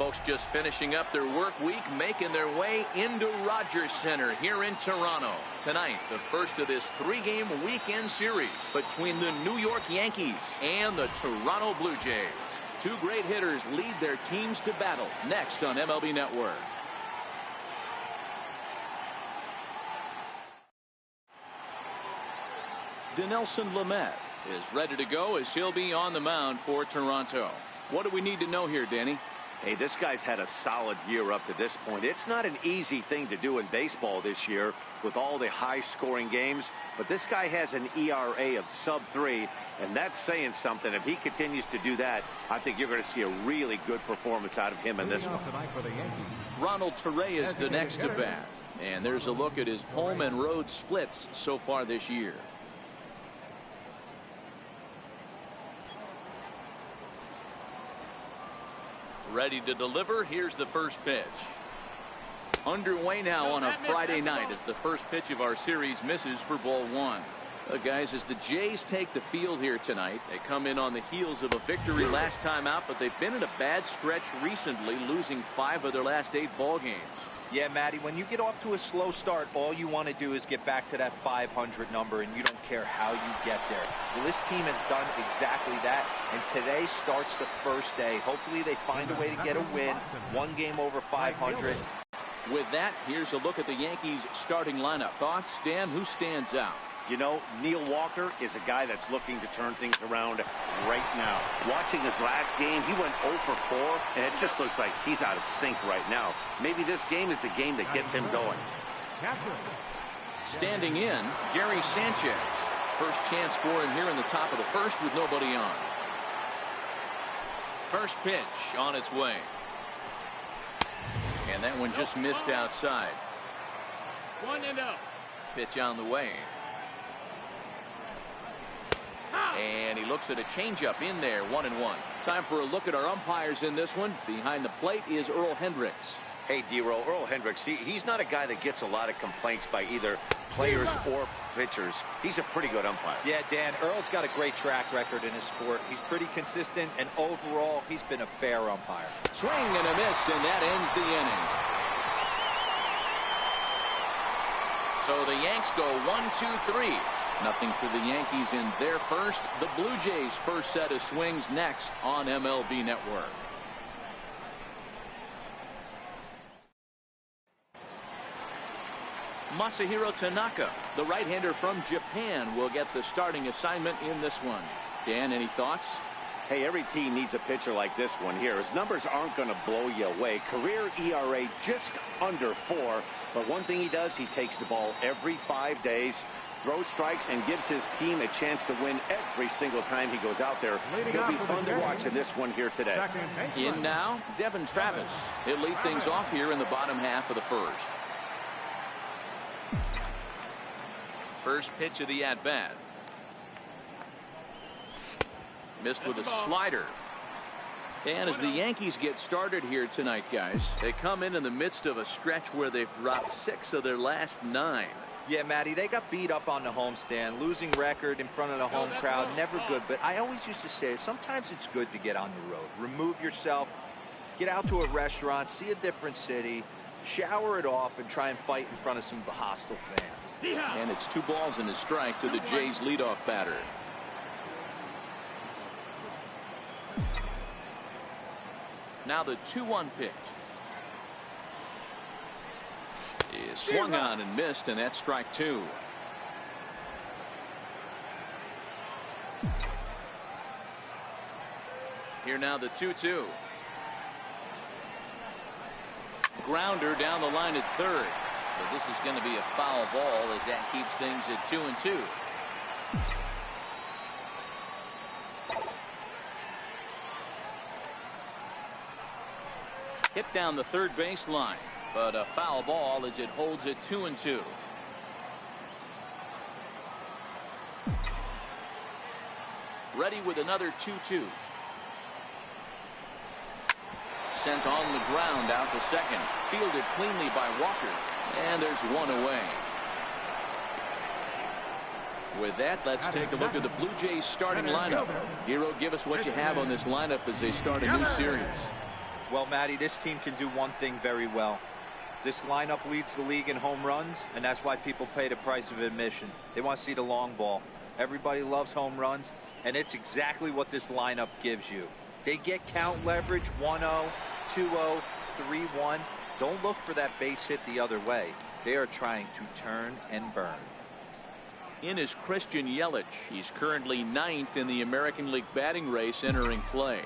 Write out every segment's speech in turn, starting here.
folks just finishing up their work week, making their way into Rogers Center here in Toronto. Tonight, the first of this three-game weekend series between the New York Yankees and the Toronto Blue Jays. Two great hitters lead their teams to battle next on MLB Network. Dinelson Lamet is ready to go as he'll be on the mound for Toronto. What do we need to know here, Danny? Hey, this guy's had a solid year up to this point. It's not an easy thing to do in baseball this year with all the high-scoring games, but this guy has an ERA of sub-3, and that's saying something. If he continues to do that, I think you're going to see a really good performance out of him in this one. Ronald Torrey is the next to bat, and there's a look at his home and road splits so far this year. Ready to deliver. Here's the first pitch. Underway now on a Friday night as the first pitch of our series misses for ball one. Guys, as the Jays take the field here tonight, they come in on the heels of a victory last time out, but they've been in a bad stretch recently, losing 5 of their last 8 ball games. Yeah, Matty, when you get off to a slow start, all you want to do is get back to that 500 number, and you don't care how you get there. Well, this team has done exactly that, and today starts the first day. Hopefully they find a way to get a win, 1 game over 500. With that, here's a look at the Yankees starting lineup. Thoughts, Dan? Who stands out? You know, Neil Walker is a guy that's looking to turn things around right now. Watching his last game, he went 0 for 4, and it just looks like he's out of sync right now. Maybe this game is the game that gets him going. Standing in, Gary Sanchez. First chance for him here in the top of the first with nobody on. First pitch on its way. And that one just missed outside. 1-0. Pitch on the way. And he looks at a changeup in there, 1-1. Time for a look at our umpires in this one. Behind the plate is Earl Hendricks. Hey, D-Roll, Earl Hendricks, he's not a guy that gets a lot of complaints by either players or pitchers. He's a pretty good umpire. Yeah, Dan, Earl's got a great track record in his sport. He's pretty consistent, and overall, he's been a fair umpire. Swing and a miss, and that ends the inning. So the Yanks go 1-2-3. Nothing for the Yankees in their first. The Blue Jays' first set of swings next on MLB Network. Masahiro Tanaka, the right-hander from Japan, will get the starting assignment in this one. Dan, any thoughts? Hey, every team needs a pitcher like this one here. His numbers aren't going to blow you away. Career ERA just under 4. But one thing he does, he takes the ball every 5 days, throws strikes, and gives his team a chance to win every single time he goes out there. It'll be fun to watch in this one here today. In now, Devin Travis. He'll lead things off here in the bottom half of the first. First pitch of the at-bat. Missed with a slider. And as the Yankees get started here tonight, guys, they come in the midst of a stretch where they've dropped 6 of their last 9. Yeah, Matty, they got beat up on the homestand. Losing record in front of the home crowd, never good. But I always used to say, sometimes it's good to get on the road. Remove yourself, get out to a restaurant, see a different city, shower it off, and try and fight in front of some hostile fans. And it's 2 balls and a strike to the Jays' leadoff batter. Now the 2-1 pitch. Is swung on and missed, and that's strike 2. Here now the 2-2. Grounder down the line at third. But this is going to be a foul ball as that keeps things at 2-2. Hit down the third base line, but a foul ball as it holds it 2-2. Ready with another 2-2. Sent on the ground out to second. Fielded cleanly by Walker. And there's one away. With that, let's take a look at the Blue Jays starting lineup. Hero, give us what you have on this lineup as they start a new series. Well, Matty, this team can do one thing very well. This lineup leads the league in home runs, and that's why people pay the price of admission. They want to see the long ball. Everybody loves home runs, and it's exactly what this lineup gives you. They get count leverage 1-0, 2-0, 3-1. Don't look for that base hit the other way. They are trying to turn and burn. In is Christian Yelich. He's currently 9th in the American League batting race entering play.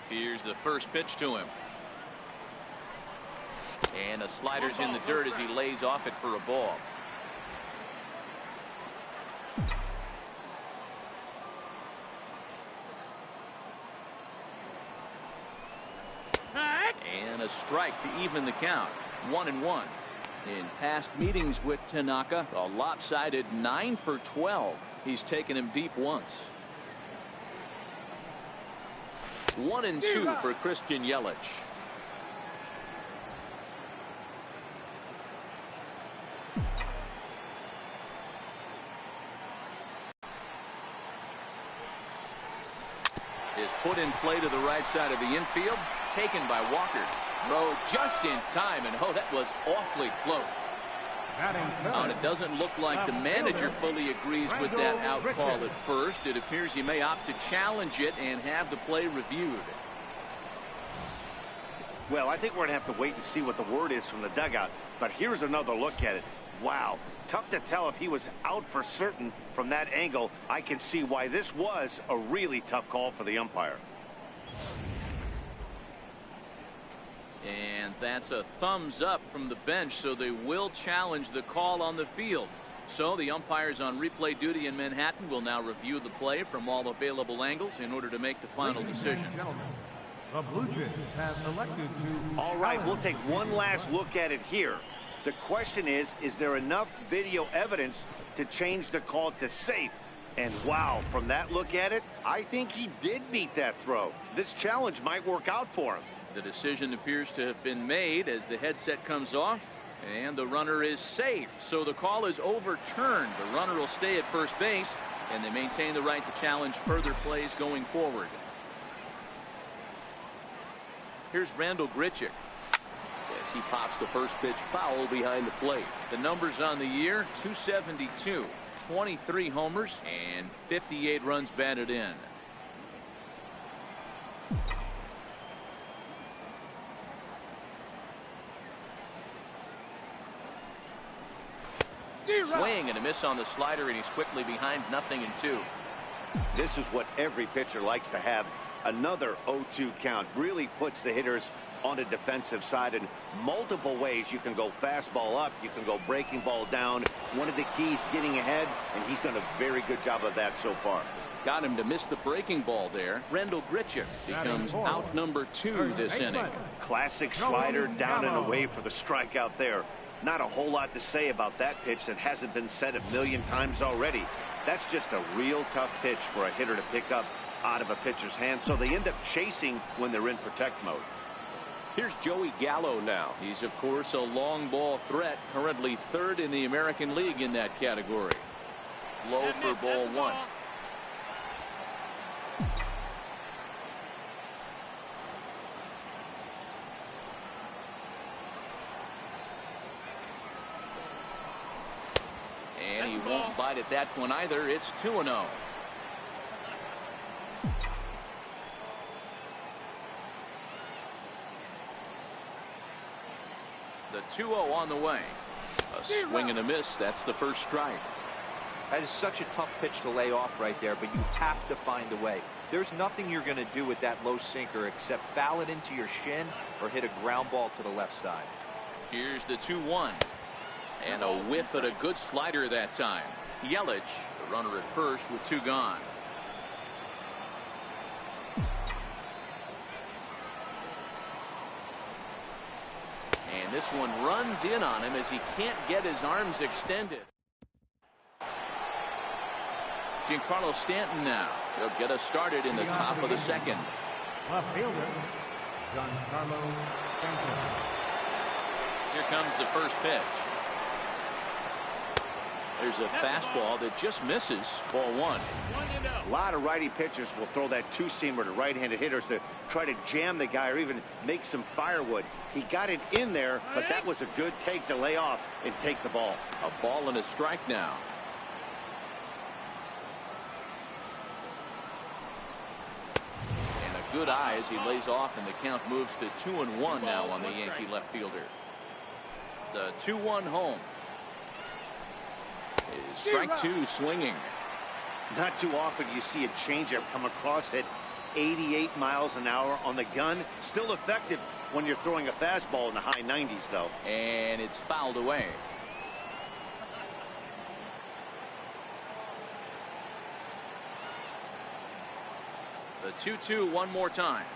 Here's the first pitch to him. And a slider's in the dirt as he lays off it for a ball. And a strike to even the count. 1-1. In past meetings with Tanaka, a lopsided 9 for 12. He's taken him deep once. 1-2 for Christian Yelich. Is put in play to the right side of the infield, taken by Walker. Throw just in time, and oh, that was awfully close. And it doesn't look like the manager fully agrees with that out call at first. It appears he may opt to challenge it and have the play reviewed. Well, I think we're going to have to wait and see what the word is from the dugout. But here's another look at it. Wow. Tough to tell if he was out for certain from that angle. I can see why this was a really tough call for the umpire. And that's a thumbs up from the bench, so they will challenge the call on the field. So the umpires on replay duty in Manhattan will now review the play from all available angles in order to make the final decision. The Blue Jays have elected to... All right, we'll take one last look at it here. The question is there enough video evidence to change the call to safe? And wow, from that look at it, I think he did beat that throw. This challenge might work out for him. The decision appears to have been made as the headset comes off, and the runner is safe. So the call is overturned. The runner will stay at first base, and they maintain the right to challenge further plays going forward. Here's Randall Grichuk. As he pops the first pitch foul behind the plate. The numbers on the year: 272, 23 homers, and 58 runs batted in. Swing and a miss on the slider, and he's quickly behind 0-2. This is what every pitcher likes to have. Another 0-2 count really puts the hitters on a defensive side in multiple ways. You can go fastball up, you can go breaking ball down. One of the keys, getting ahead, and he's done a very good job of that so far. Got him to miss the breaking ball there. Randall Grichuk becomes out number 2 this inning. Classic slider down and away for the strikeout there. Not a whole lot to say about that pitch that hasn't been said a million times already. That's just a real tough pitch for a hitter to pick up out of a pitcher's hand, so they end up chasing when they're in protect mode. Here's Joey Gallo now. He's, of course, a long ball threat, currently 3rd in the American League in that category. Low for ball 1. And he won't bite at that one either. It's 2-0. The 2-0 on the way. A swing and a miss. That's the first strike. That is such a tough pitch to lay off right there, but you have to find a way. There's nothing you're going to do with that low sinker except foul it into your shin or hit a ground ball to the left side. Here's the 2-1. And a whiff at a good slider that time. Yelich, the runner at first with 2 gone. And this one runs in on him as he can't get his arms extended. Giancarlo Stanton now. He'll get us started in the top of the second. Left fielder, Giancarlo Stanton. Here comes the first pitch. There's a fastball that just misses. Ball one. A lot of righty pitchers will throw that two-seamer to right-handed hitters to try to jam the guy or even make some firewood. He got it in there, but that was a good take to lay off and take the ball. A ball and a strike now. And a good eye as he lays off, and the count moves to 2-1 now on the Yankee left fielder. The 2-1 home. Is strike two swinging. Not too often you see a changeup come across at 88 miles an hour on the gun. Still effective when you're throwing a fastball in the high 90s, though. And it's fouled away. The 2-2 one more time.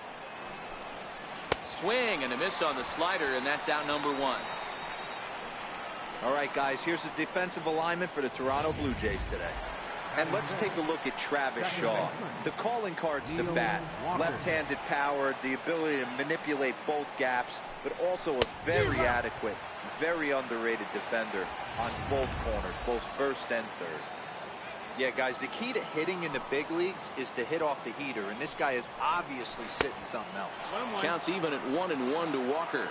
Swing and a miss on the slider, and that's out number one. All right, guys, here's the defensive alignment for the Toronto Blue Jays today. And let's take a look at Travis Shaw. The calling card's the bat. Left-handed power, the ability to manipulate both gaps, but also a very adequate, very underrated defender on both corners, both first and third. Yeah, guys, the key to hitting in the big leagues is to hit off the heater, and this guy is obviously sitting something else. Counts even at 1-1 to Walker.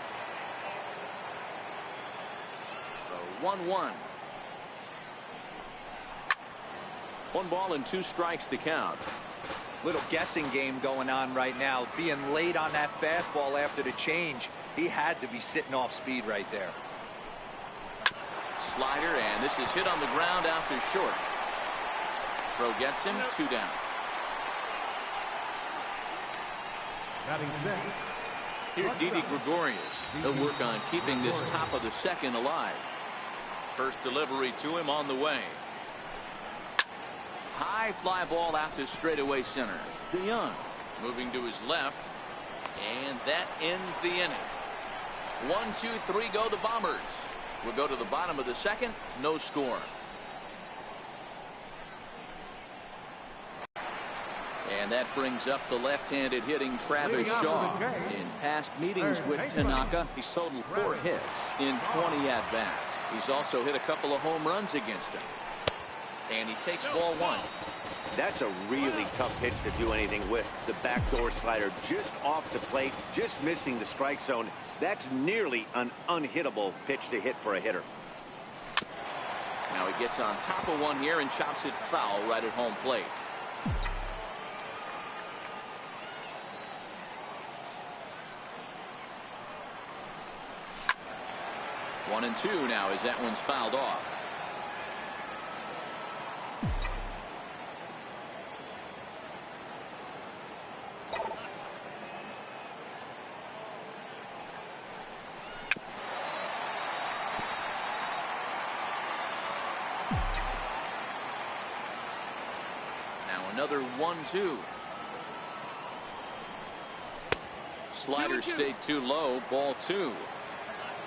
1-1. 1 ball and 2 strikes to count. Little guessing game going on right now. Being late on that fastball after the change. He had to be sitting off speed right there. Slider, and this is hit on the ground after short. Throw gets him, 2 down. Batting six. Here's Didi Gregorius. He'll work on keeping this top of the second alive. First delivery to him on the way. High fly ball out to straightaway center. DeYoung moving to his left, and that ends the inning. 1, 2, 3 go the Bombers. We'll go to the bottom of the second. No score. And that brings up the left-handed hitting Travis Shaw. In past meetings with Tanaka, he's totaled 4 hits in 20 at-bats. He's also hit a couple of home runs against him. And he takes ball one. That's a really tough pitch to do anything with. The backdoor slider just off the plate, just missing the strike zone. That's nearly an unhittable pitch to hit for a hitter. Now he gets on top of one here and chops it foul right at home plate. One and 2 now as that one's fouled off. Now another 1-2. Slider stayed too low. Ball 2.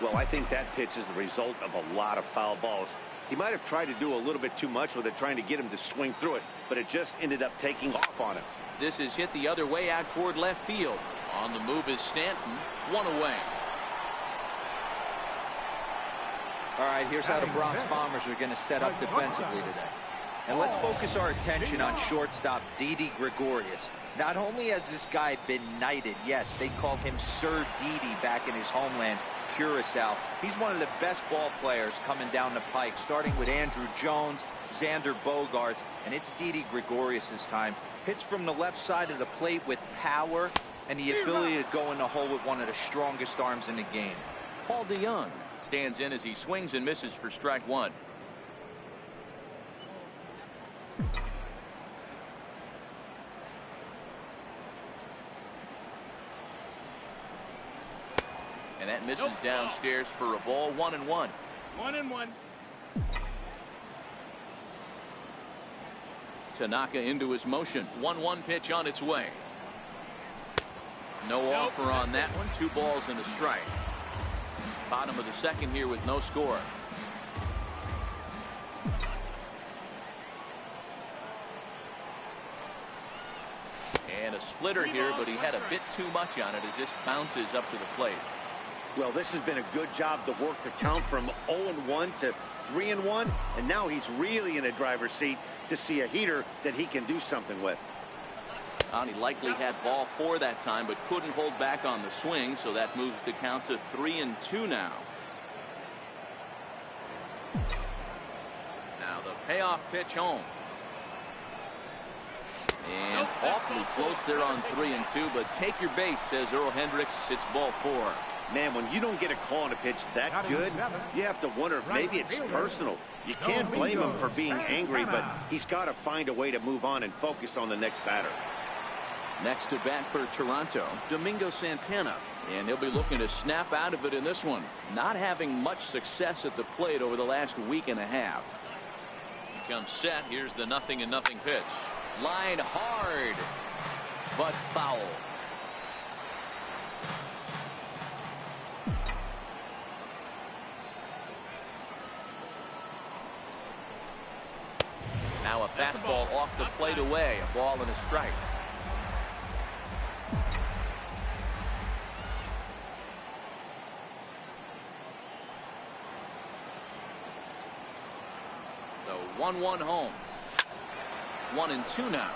Well, I think that pitch is the result of a lot of foul balls. He might have tried to do a little bit too much with it, trying to get him to swing through it, but it just ended up taking off on him. This is hit the other way out toward left field. On the move is Stanton. 1 away. All right, here's how the Bronx Bombers are going to set up defensively today. And let's focus our attention on shortstop Didi Gregorius. Not only has this guy been knighted, yes, they called him Sir Didi back in his homeland, Curacao. He's one of the best ball players coming down the pike, starting with Andrew Jones, Xander Bogaerts, and it's Didi Gregorius' time. Hits from the left side of the plate with power and the ability to go in the hole with one of the strongest arms in the game. Paul DeYoung stands in as he swings and misses for strike 1. And that misses downstairs for a ball. 1-1. 1-1. Tanaka into his motion. 1-1 pitch on its way. No offer on that one. 2 balls and a strike. Bottom of the second here with no score. And a splitter here, but he had a bit too much on it as this bounces up to the plate. Well, this has been a good job to work the count from 0-1 to 3-1, and now he's really in the driver's seat to see a heater that he can do something with. He likely had ball 4 that time, but couldn't hold back on the swing, so that moves the count to 3-2 now. Now the payoff pitch home. And awfully close there on 3-2, but take your base, says Earl Hendricks. It's ball 4. Man, when you don't get a call on a pitch that good, you have to wonder if maybe it's personal. You can't blame him for being angry, but he's got to find a way to move on and focus on the next batter. Next to bat for Toronto, Domingo Santana, and he'll be looking to snap out of it in this one. Not having much success at the plate over the last week and a half. He comes set. Here's the 0-0 pitch. Line hard, but foul. Now a fastball off the plate away. A ball and a strike. The 1-1 home. 1-2 now.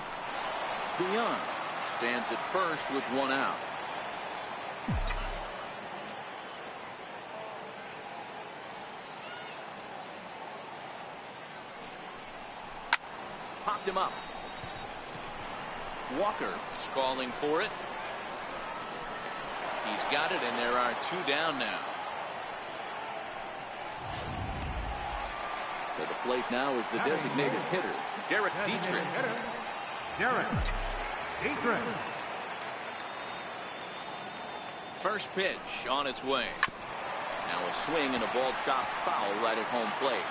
Beyond stands at first with 1 out. Popped him up. Walker is calling for it. He's got it, and there are 2 down now. To the plate now is the designated hitter, Derek Dietrich. Derek Dietrich. First pitch on its way. Now a swing and a ball chopped foul right at home plate.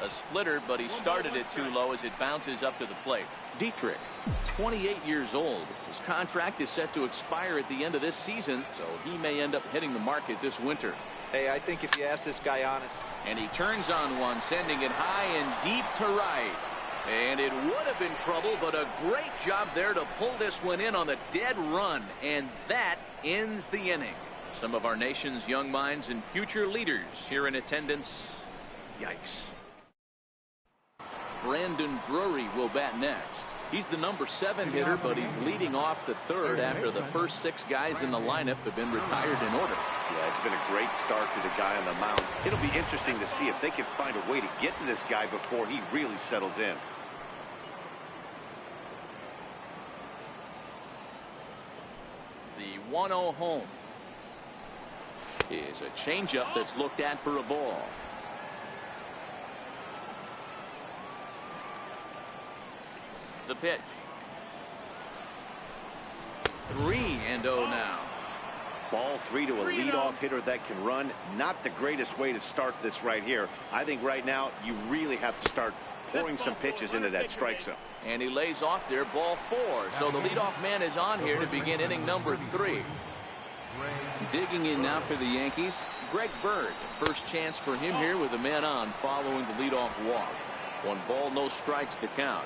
A splitter, but he started it too low as it bounces up to the plate. Dietrich, 28 years old. His contract is set to expire at the end of this season, so he may end up hitting the market this winter. Hey, I think if you ask this guy honest. And he turns on one, sending it high and deep to right. And it would have been trouble, but a great job there to pull this one in on the dead run. And that ends the inning. Some of our nation's young minds and future leaders here in attendance. Yikes. Brandon Drury will bat next. He's the number 7 hitter, but he's leading off the 3rd after the first 6 guys in the lineup have been retired in order. Yeah, it's been a great start to the guy on the mound. It'll be interesting to see if they can find a way to get to this guy before he really settles in. The 1-0 home is a changeup that's looked at for a ball. The pitch. 3-0 now. Ball 3 to a leadoff hitter that can run. Not the greatest way to start this right here. I think right now you really have to start pouring some pitches into that strike zone. And he lays off there, ball 4. So the leadoff man is on here to begin inning number 3. Digging in now for the Yankees, Greg Bird. First chance for him here with a man on following the leadoff walk. 1 ball, no strikes to count.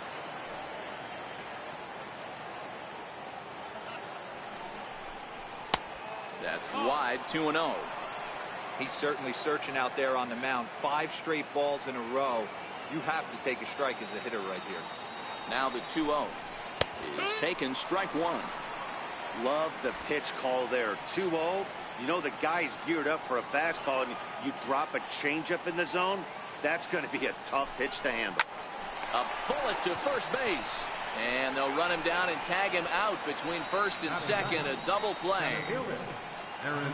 That's wide, 2-0. He's certainly searching out there on the mound. 5 straight balls in a row. You have to take a strike as a hitter right here. Now the 2-0 is taken, strike 1. Love the pitch call there. 2-0. You know the guy's geared up for a fastball, and you drop a changeup in the zone. That's going to be a tough pitch to handle. A bullet to first base. And they'll run him down and tag him out between first and second. A double play. Aaron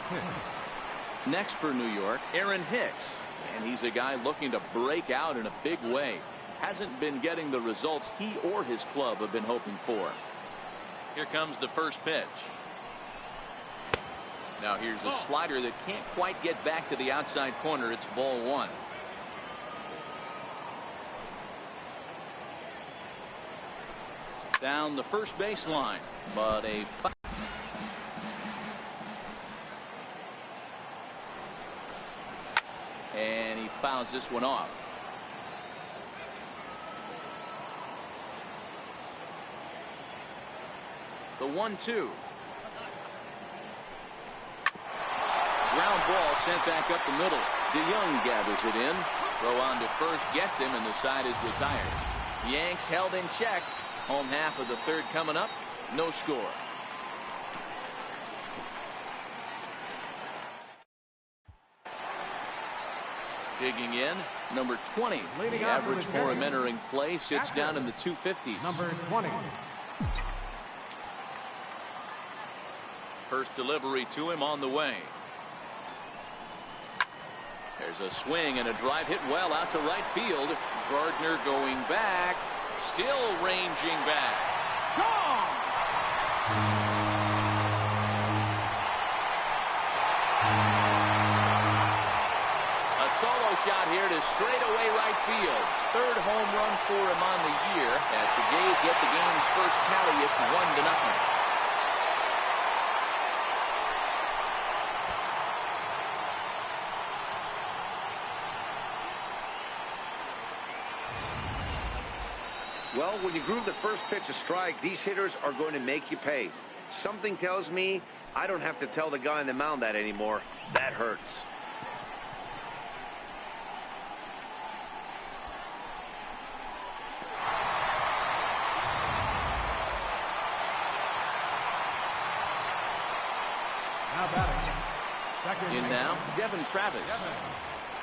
Hicks. Next for New York, Aaron Hicks. And he's a guy looking to break out in a big way. Hasn't been getting the results he or his club have been hoping for. Here comes the first pitch. Now here's a slider that can't quite get back to the outside corner. It's ball 1. Down the first baseline, but a foul. And he fouls this one off. The 1-2. Ground ball sent back up the middle. DeYoung gathers it in. Throw on to first gets him, and the side is retired. Yanks held in check. Home half of the third coming up. No score. Digging in, number 20. The average for him entering play sits down in the 250s. Number 20. First delivery to him on the way. There's a swing and a drive hit well out to right field. Gardner going back, still ranging back. Gone! A solo shot here to straightaway right field. Third home run for him on the year as the Jays get the game's first tally. It's 1-0. Well, when you groove the first pitch a strike, these hitters are going to make you pay. Something tells me I don't have to tell the guy on the mound that anymore. That hurts. Now batting. Second In now, Devin Travis.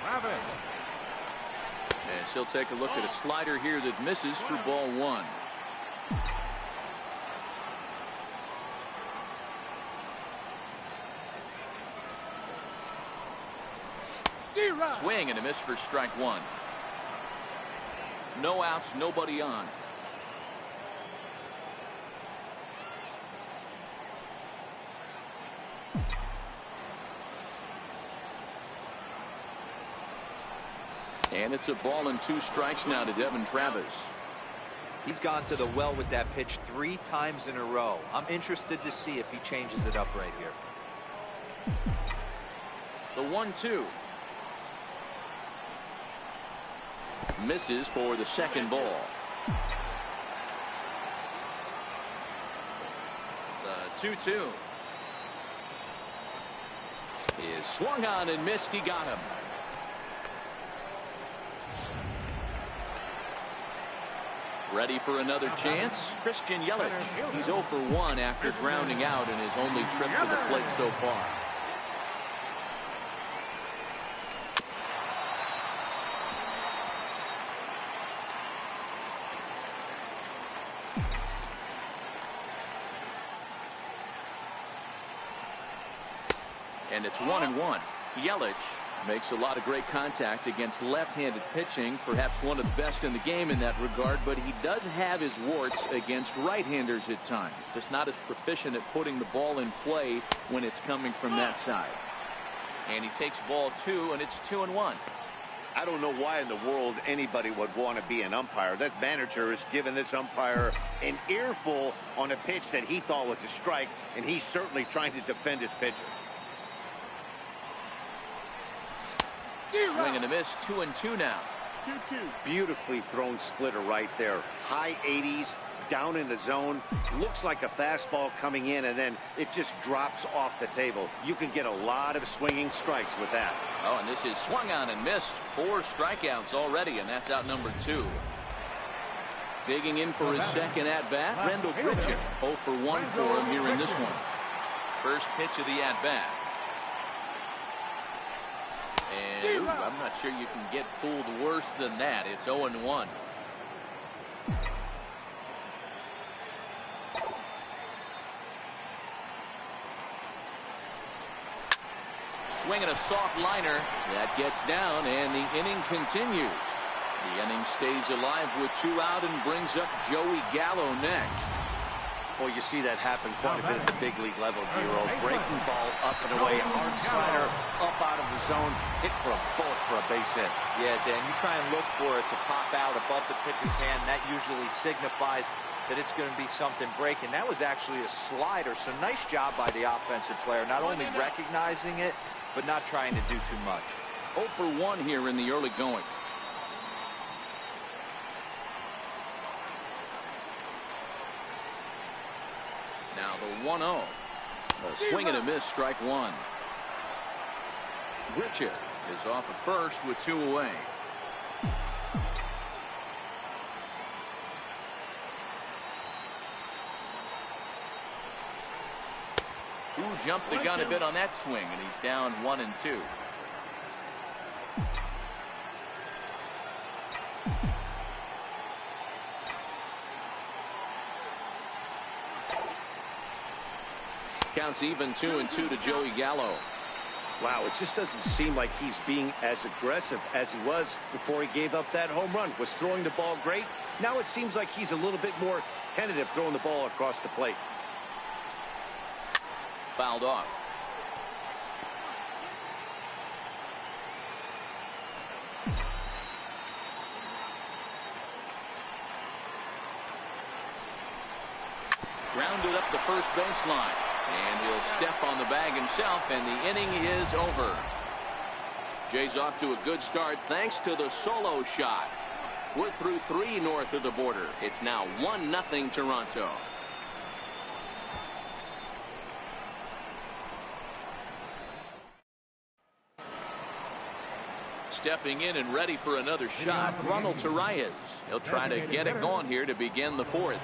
Travis. As he'll take a look at a slider here that misses for ball one. Swing and a miss for strike one. No outs, nobody on. And it's a ball and 2 strikes now to Devin Travis. He's gone to the well with that pitch 3 times in a row. I'm interested to see if he changes it up right here. The 1-2. Misses for the second ball. The 2-2. Is swung on and missed. He got him. Ready for another chance? Christian Yelich. He's 0 for 1 after grounding out in his only trip to the plate so far. And it's 1-1. Yelich makes a lot of great contact against left-handed pitching, perhaps one of the best in the game in that regard, but he does have his warts against right-handers at times. Just not as proficient at putting the ball in play when it's coming from that side. And he takes ball 2, and it's 2-1. I don't know why in the world anybody would want to be an umpire. That manager has given this umpire an earful on a pitch that he thought was a strike, and he's certainly trying to defend his pitcher. Swing and a miss, 2-2 now. 2-2. Beautifully thrown splitter right there. High 80s, down in the zone. Looks like a fastball coming in, and then it just drops off the table. You can get a lot of swinging strikes with that. Oh, and this is swung on and missed. 4 strikeouts already, and that's out number 2. Digging in for his second at-bat, Rendell Pritchett. 0 for 1 for him here in this one. First pitch of the at-bat. And I'm not sure you can get fooled worse than that. It's 0-1. Swinging a soft liner. That gets down, and the inning continues. The inning stays alive with 2 out and brings up Joey Gallo next. Well, you see that happen quite a bit at the big league level, Bureau. Breaking ball up and away, hard slider up out of the zone, hit for a bullet for a base hit. Yeah, Dan, you try and look for it to pop out above the pitcher's hand. That usually signifies that it's going to be something breaking. That was actually a slider, so nice job by the offensive player, not only recognizing it, but not trying to do too much. 0 for 1 here in the early going. Now the 1-0. A swing and a miss, strike one. Richard is off at first with two away. Who jumped the gun a bit on that swing, and he's down 1-2. Counts even 2-2 to Joey Gallo. Wow, it just doesn't seem like he's being as aggressive as he was before he gave up that home run. Was throwing the ball great. Now it seems like he's a little bit more tentative throwing the ball across the plate. Fouled off. Grounded up the first baseline. And he'll step on the bag himself, and the inning is over. Jay's off to a good start thanks to the solo shot. We're through 3 north of the border. It's now 1-0 Toronto. Stepping in and ready for another shot, Ronald Torreyes. He'll try to get it going here to begin the 4th.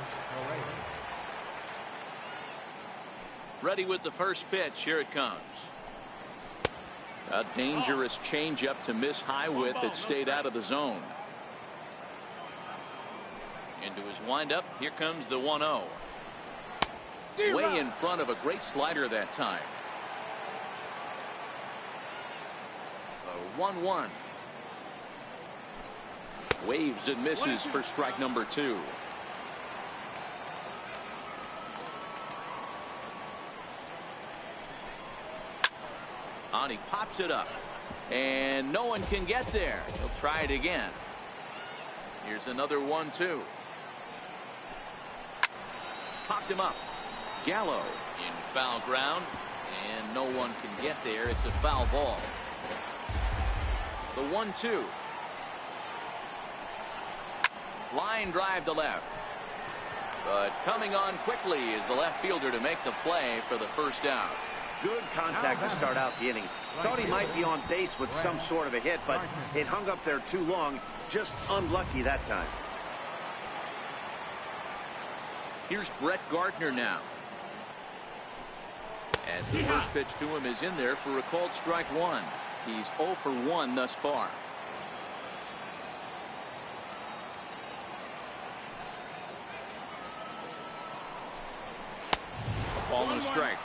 Ready with the first pitch. Here it comes. A dangerous changeup to miss high with. It stayed out of the zone. Into his windup. Here comes the 1-0. Way in front of a great slider that time. A 1-1. Waves and misses for strike number 2. On, he pops it up, and no one can get there. He'll try it again. Here's another 1-2. Popped him up. Gallo in foul ground, and no one can get there. It's a foul ball. The 1-2. Line drive to left, but coming on quickly is the left fielder to make the play for the first out. Good contact to start out the inning. Thought he might be on base with some sort of a hit, but it hung up there too long. Just unlucky that time. Here's Brett Gardner now. As the first pitch to him is in there for a called strike one. He's 0 for 1 thus far. Ball and a strike.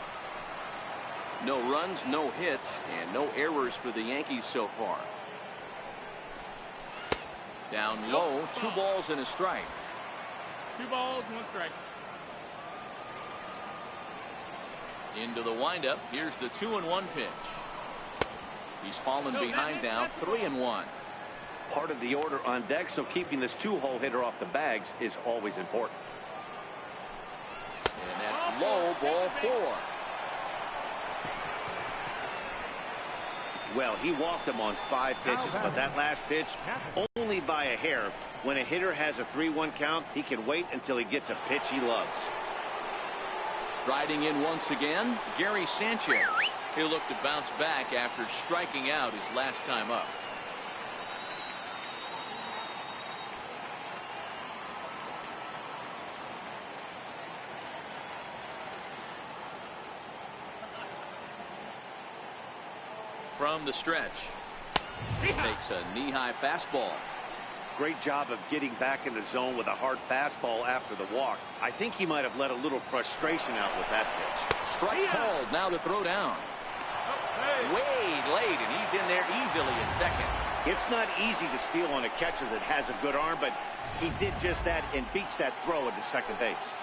No runs, no hits, and no errors for the Yankees so far. Down low, 2 balls and a strike. 2 balls, 1 strike. Into the windup. Here's the 2-1 pitch. He's fallen behind now, 3-1. Part of the order on deck, so keeping this 2-hole hitter off the bags is always important. And that's low, ball 4. Well, he walked him on 5 pitches, but that last pitch only by a hair. When a hitter has a 3-1 count, he can wait until he gets a pitch he loves. Striding in once again, Gary Sanchez. He'll look to bounce back after striking out his last time up. From the stretch, takes a knee-high fastball. Great job of getting back in the zone with a hard fastball after the walk. I think he might have let a little frustration out with that pitch. Strike called. Now the throw down. Way late, and he's in there easily in second. It's not easy to steal on a catcher that has a good arm, but he did just that and beats that throw into second base.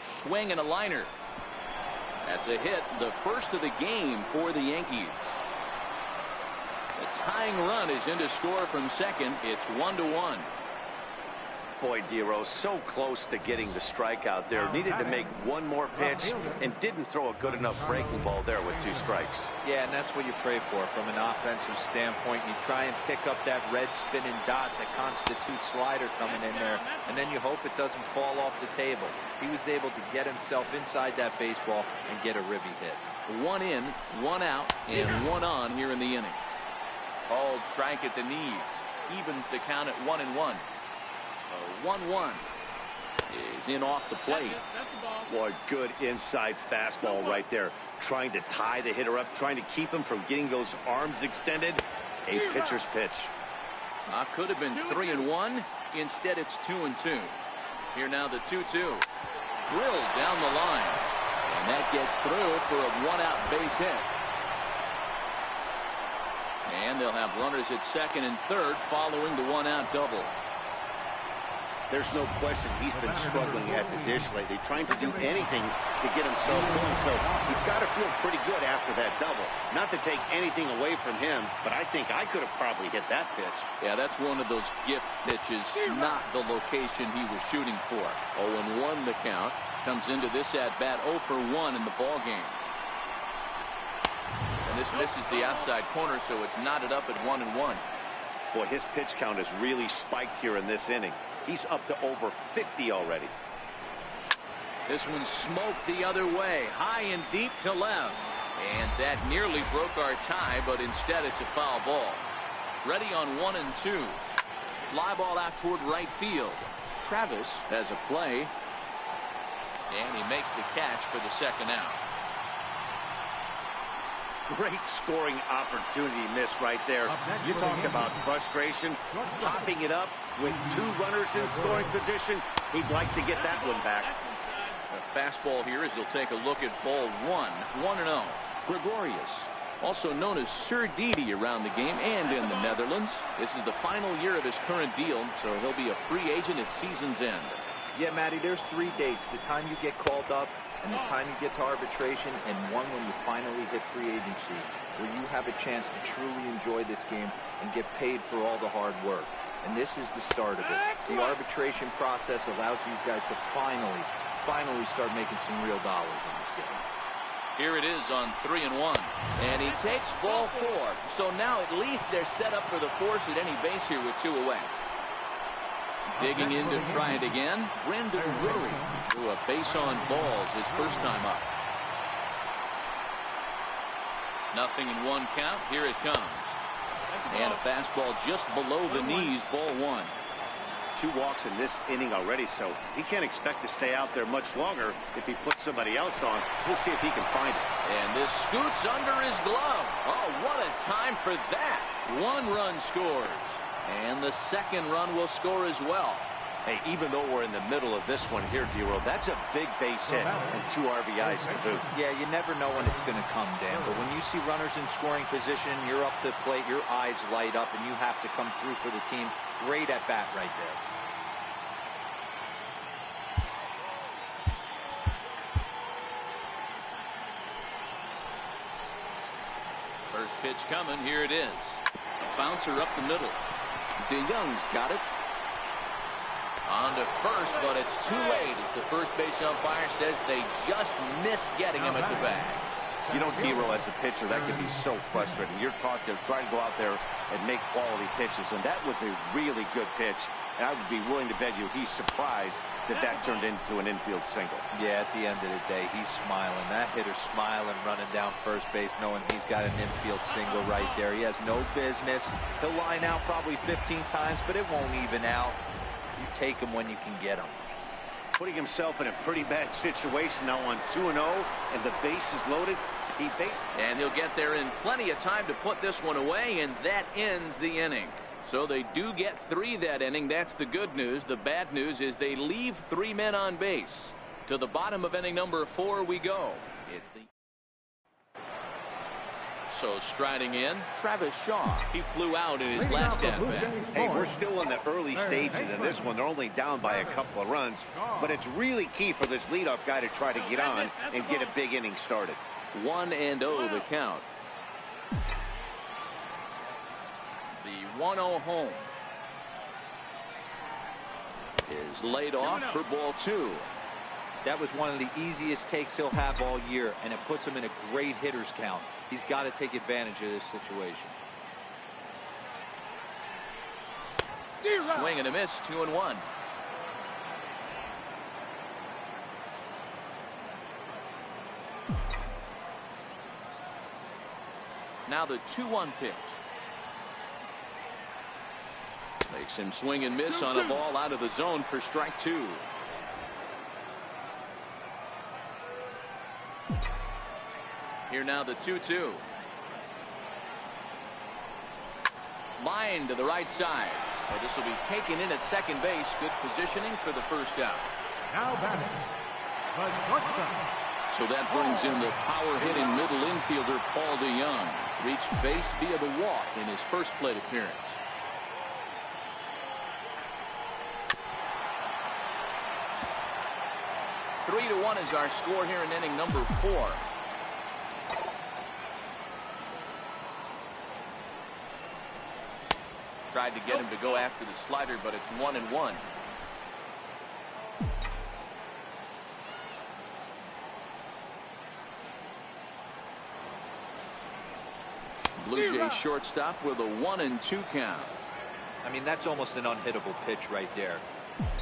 Swing and a liner. That's a hit, the first of the game for the Yankees. The tying run is in to score from second. It's 1-1. Boy, Dero, so close to getting the strikeout there. Needed to make one more pitch and didn't throw a good enough breaking ball there with 2 strikes. Yeah, and that's what you pray for from an offensive standpoint. You try and pick up that red spinning dot that constitutes slider coming in there, and then you hope it doesn't fall off the table. He was able to get himself inside that baseball and get a ribby hit. 1 in, 1 out, and 1 on here in the inning. Called strike at the knees. Evens the count at 1-1. 1-1 is in off the plate. Boy, good inside fastball right there. Trying to tie the hitter up, trying to keep him from getting those arms extended. A pitcher's pitch. Could have been 3-1. Instead, it's 2-2. Here now the 2-2. Drilled down the line. And that gets through for a 1-out base hit. And they'll have runners at second and third following the 1-out double. There's no question he's been struggling at the dish lately, trying to do anything to get himself going. So he's got to feel pretty good after that double. Not to take anything away from him, but I think I could have probably hit that pitch. Yeah, that's one of those gift pitches, not the location he was shooting for. 0-1 the count. Comes into this at-bat 0 for 1 in the ball game. And this misses the outside corner, so it's knotted up at 1-1. Boy, his pitch count has really spiked here in this inning. He's up to over 50 already. This one smoked the other way, high and deep to left. And that nearly broke our tie, but instead it's a foul ball. Ready on 1-2. Fly ball out toward right field. Travis has a play. And he makes the catch for the second out. Great scoring opportunity missed right there. You talk about frustration, popping it up with 2 runners in scoring position. He'd like to get that one back. A fastball here as he'll take a look at ball 1. 1-0. Gregorius, also known as Sir Didi around the game and in the Netherlands. This is the final year of his current deal, so he'll be a free agent at season's end. Yeah, Matty, there's 3 dates. The time you get called up, and the time you get to arbitration, and one when you finally hit free agency, where you have a chance to truly enjoy this game and get paid for all the hard work. And this is the start of it. The arbitration process allows these guys to finally start making some real dollars in this game. Here it is on 3-1. And he takes ball 4. So now at least they're set up for the force at any base here with 2 away. Digging in to try it again, Brendan Drury threw a base on balls his first time up. 0-1 count. Here it comes. And a fastball just below the knees, ball 1. 2 walks in this inning already, so he can't expect to stay out there much longer if he puts somebody else on. We'll see if he can find it. And this scoots under his glove. Oh, what a time for that. 1 run scores. And the second run will score as well. Hey, even though we're in the middle of this one here, Dero, that's a big base hit and 2 RBIs to boot. Yeah, you never know when it's going to come, Dan. But when you see runners in scoring position, you're up to the plate, your eyes light up, and you have to come through for the team. Great at bat right there. First pitch coming. Here it is. A bouncer up the middle. DeYoung's got it. On to first, but it's too late as the first base umpire says they just missed getting him at the bag. You know, Dero, as a pitcher, that can be so frustrating. You're taught to try to go out there and make quality pitches, and that was a really good pitch. And I would be willing to bet you he's surprised that that turned into an infield single. Yeah, at the end of the day, he's smiling. That hitter's smiling, running down first base, knowing he's got an infield single right there. He has no business. He'll line out probably 15 times, but it won't even out. You take him when you can get him. Putting himself in a pretty bad situation now on 2-0, and the base is loaded. And he'll get there in plenty of time to put this one away, and that ends the inning. So they do get 3 that inning. That's the good news. The bad news is they leave 3 men on base. To the bottom of inning number 4 we go. It's the So striding in, Travis Shaw. He flew out in his last at-bat. Hey, we're still in the early stages in this one. They're only down by a couple of runs, but it's really key for this leadoff guy to try to get on and get a big inning started. 1-0 the count. The 1-0 home. is laid off for ball 2. That was one of the easiest takes he'll have all year, and it puts him in a great hitter's count. He's got to take advantage of this situation. Swing and a miss, 2-1. Now the 2-1 pitch. Makes him swing and miss on a ball out of the zone for strike 2. Here now the 2-2. Line to the right side. Well, this will be taken in at second base. Good positioning for the first out. Now batting, the shortstop. So that brings in the power-hitting middle infielder Paul DeYoung. Reached base via the walk in his first plate appearance. Three to 1 is our score here in inning number 4. Tried to get him to go after the slider, but it's 1-1. Blue Jays shortstop with a 1-2 count. I mean, that's almost an unhittable pitch right there.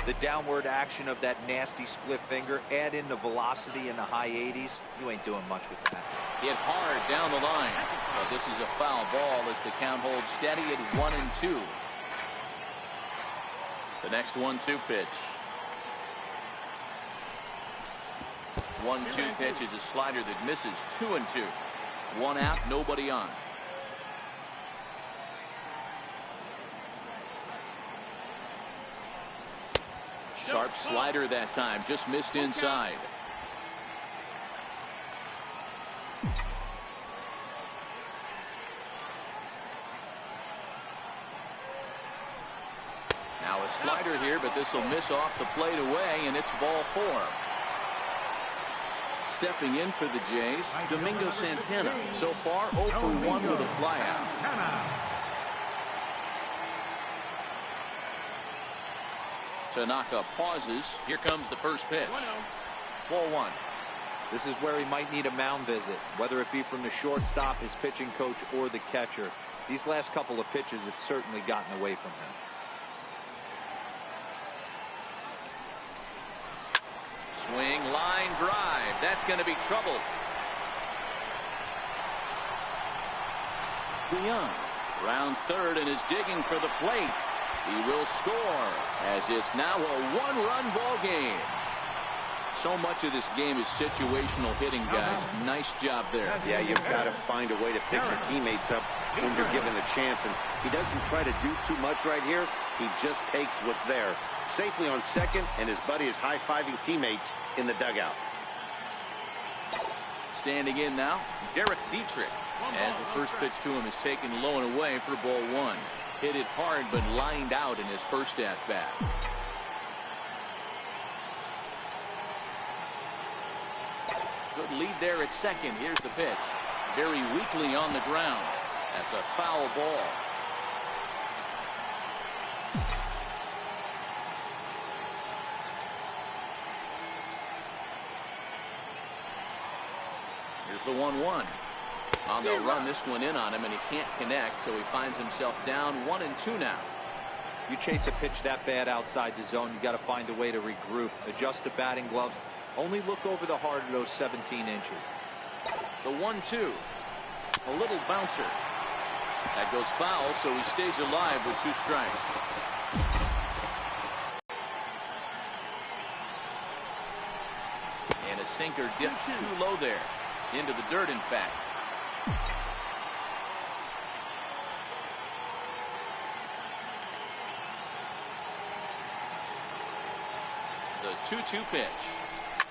The downward action of that nasty split finger, add in the velocity in the high 80s, you ain't doing much with that. Hit hard down the line. But this is a foul ball as the count holds steady at 1-2. The next 1-2 pitch. 1-2 pitch is a slider that misses. 2-2. One out, nobody on. Sharp slider that time, just missed inside. Now a slider here, but this will miss off the plate away, and it's ball 4. Stepping in for the Jays, Domingo Santana. So far 0 for 1 with a flyout. Tanaka pauses. Here comes the first pitch. Ball 1. This is where he might need a mound visit, whether it be from the shortstop, his pitching coach, or the catcher. These last couple of pitches have certainly gotten away from him. Swing, line drive. That's going to be trouble. DeYoung rounds third and is digging for the plate. He will score as it's now a 1-run ball game. So much of this game is situational hitting, guys. Nice job there. Yeah, you've got to find a way to pick your teammates up when you're given the chance. And he doesn't try to do too much right here. He just takes what's there. Safely on second, and his buddy is high-fiving teammates in the dugout. Standing in now, Derek Dietrich. As the first pitch to him is taken low and away for ball 1. Hit it hard, but lined out in his first at-bat. Good lead there at second. Here's the pitch. Very weakly on the ground. That's a foul ball. Here's the 1-1. On the run, this one in on him, and he can't connect, so he finds himself down 1-2 now. You chase a pitch that bad outside the zone, you got to find a way to regroup, adjust the batting gloves. Only look over the heart of those 17 inches. The 1-2. A little bouncer. That goes foul, so he stays alive with 2 strikes. And a sinker dips too low there. Into the dirt, in fact. The 2-2 pitch.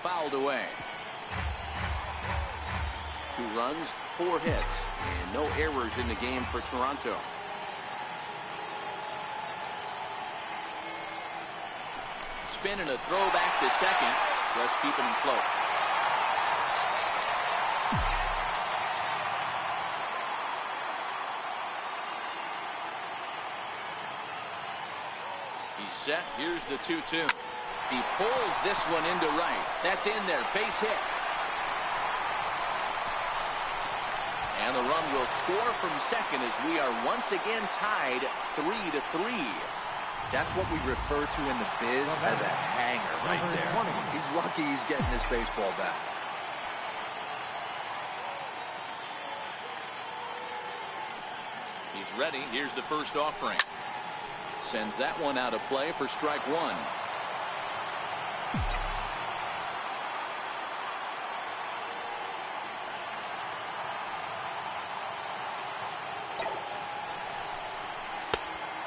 Fouled away. 2 runs, 4 hits, and no errors in the game for Toronto. Spin and a throw back to second. Just keeping him close. He's set. Here's the 2-2. He pulls this one into right. That's in there. Base hit. And the run will score from second as we are once again tied 3-3. That's what we refer to in the biz as a hanger right there. He's lucky he's getting this baseball back. He's ready. Here's the first offering. Sends that one out of play for strike one.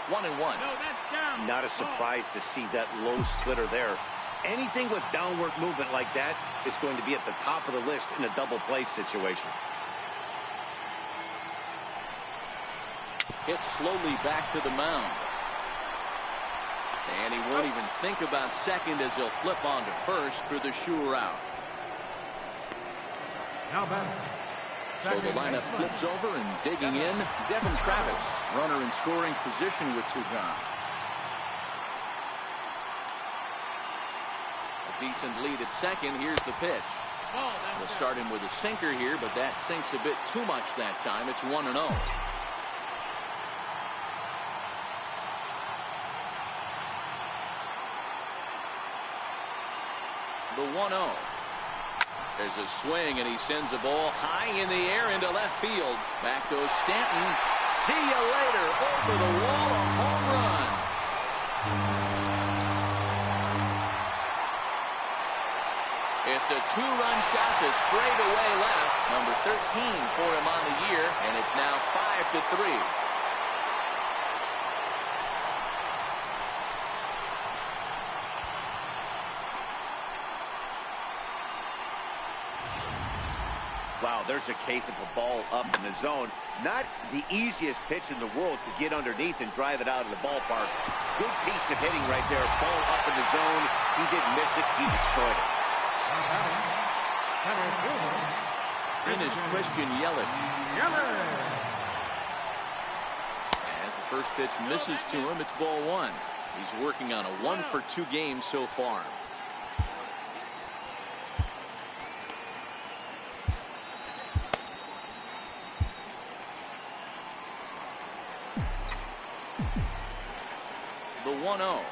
One and one. No, that's down. Not a surprise to see that low splitter there. Anything with downward movement like that is going to be at the top of the list in a double play situation. Hits slowly back to the mound. And he won't even think about second as he'll flip on to first for the sure out. Now back. So the lineup flips over and digging in, Devin Travis, runner in scoring position with Sugan. A decent lead at second. Here's the pitch. We'll start him with a sinker here, but that sinks a bit too much that time. It's 1-0. The 1-0. There's a swing, and he sends a ball high in the air into left field. Back goes Stanton. See you later. Over the wall, a home run. It's a two-run shot to straightaway left. Number 13 for him on the year, and it's now 5-3. Wow, there's a case of a ball up in the zone. Not the easiest pitch in the world to get underneath and drive it out of the ballpark. Good piece of hitting right there. Ball up in the zone. He didn't miss it. He destroyed it. In is Christian Yelich. As the first pitch misses to him, it's ball one. He's working on a 1-for-2 game so far. The 1-0.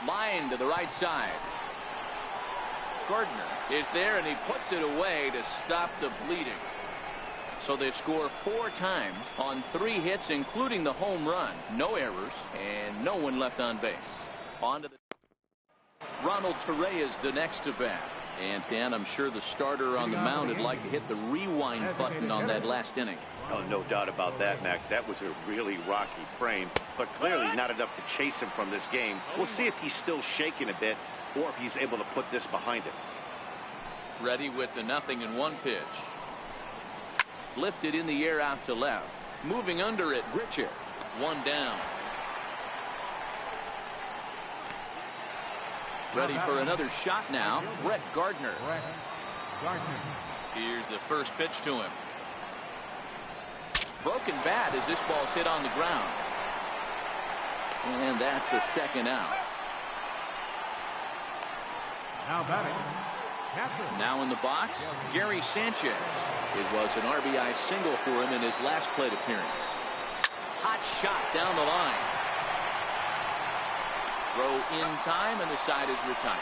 Line to the right side. Gardner is there, and he puts it away to stop the bleeding. So they score 4 times on 3 hits, including the home run. No errors, and no one left on base. On to the Ronald Torreyes the next to bat. And Dan, I'm sure the starter on the mound would like to hit the rewind button on that last inning. Oh, no doubt about that, Mac. That was a really rocky frame, but clearly not enough to chase him from this game. We'll see if he's still shaking a bit or if he's able to put this behind him. Ready with the 0-1 pitch. Lifted in the air out to left. Moving under it, Richard. 1 down. Ready for another shot now, Brett Gardner. Here's the first pitch to him. Broken bat as this ball's hit on the ground. And that's the second out. Now batting. Now in the box, Gary Sanchez. It was an RBI single for him in his last plate appearance. Hot shot down the line. Throw in time, and the side is retired.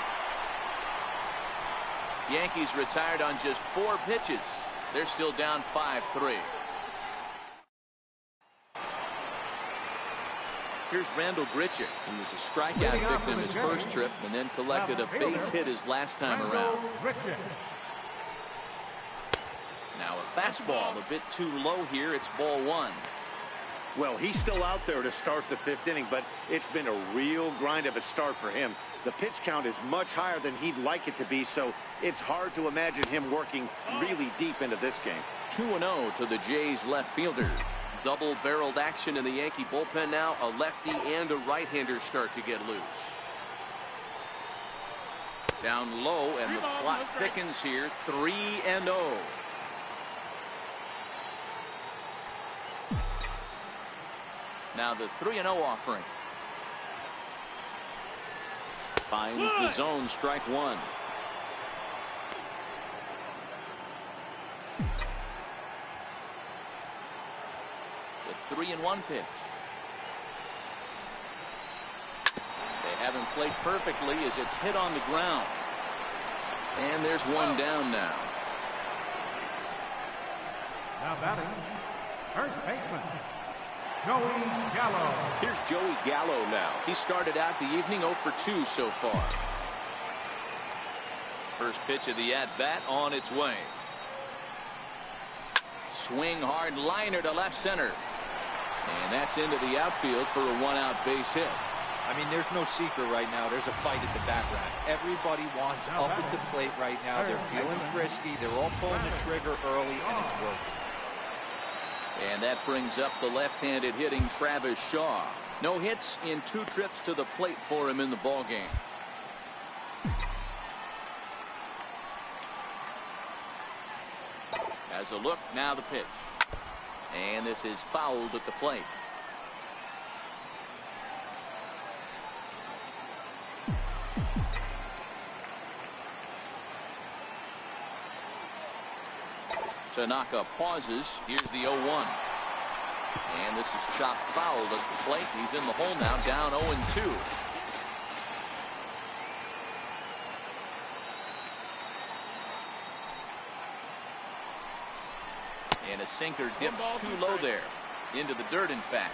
Yankees retired on just 4 pitches. They're still down 5-3. Here's Randall Grichuk, who was a strikeout victim his first trip and then collected a base hit his last time around. Now a fastball a bit too low here. It's ball 1. Well, he's still out there to start the 5th inning, but it's been a real grind of a start for him. The pitch count is much higher than he'd like it to be, so it's hard to imagine him working really deep into this game. 2-0 to the Jays left fielder. Double-barreled action in the Yankee bullpen now. A lefty and a right-hander start to get loose. Down low, and the plot thickens here. 3-0. Now the 3-0 offering. Finds the zone, strike one. The 3-1 pitch. They have him played perfectly as it's hit on the ground. And there's one down now. Now batting, first baseman, Joey Gallo. Here's Joey Gallo now. He started out the evening 0 for 2 so far. First pitch of the at-bat on its way. Swing hard liner to left center. And that's into the outfield for a 1-out base hit. I mean, there's no secret right now. There's a fight at the bat rack. Everybody wants up at the plate right now. They're feeling frisky. They're all pulling the trigger early, and it's working. And that brings up the left-handed hitting Travis Shaw. No hits in 2 trips to the plate for him in the ballgame. Has a look, now the pitch. And this is fouled at the plate. Tanaka pauses. Here's the 0-1. And this is chopped foul at the plate. He's in the hole now, down 0-2. And a sinker dips too low there. Into the dirt, in fact.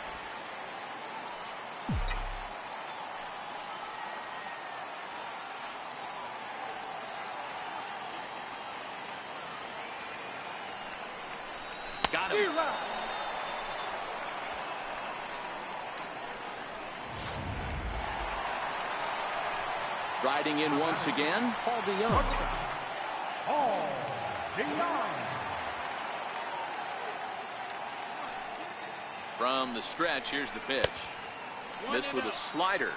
Got him. Riding in once again, Paul DeYoung. Paul DeYoung. From the stretch, here's the pitch. Missed with a slider.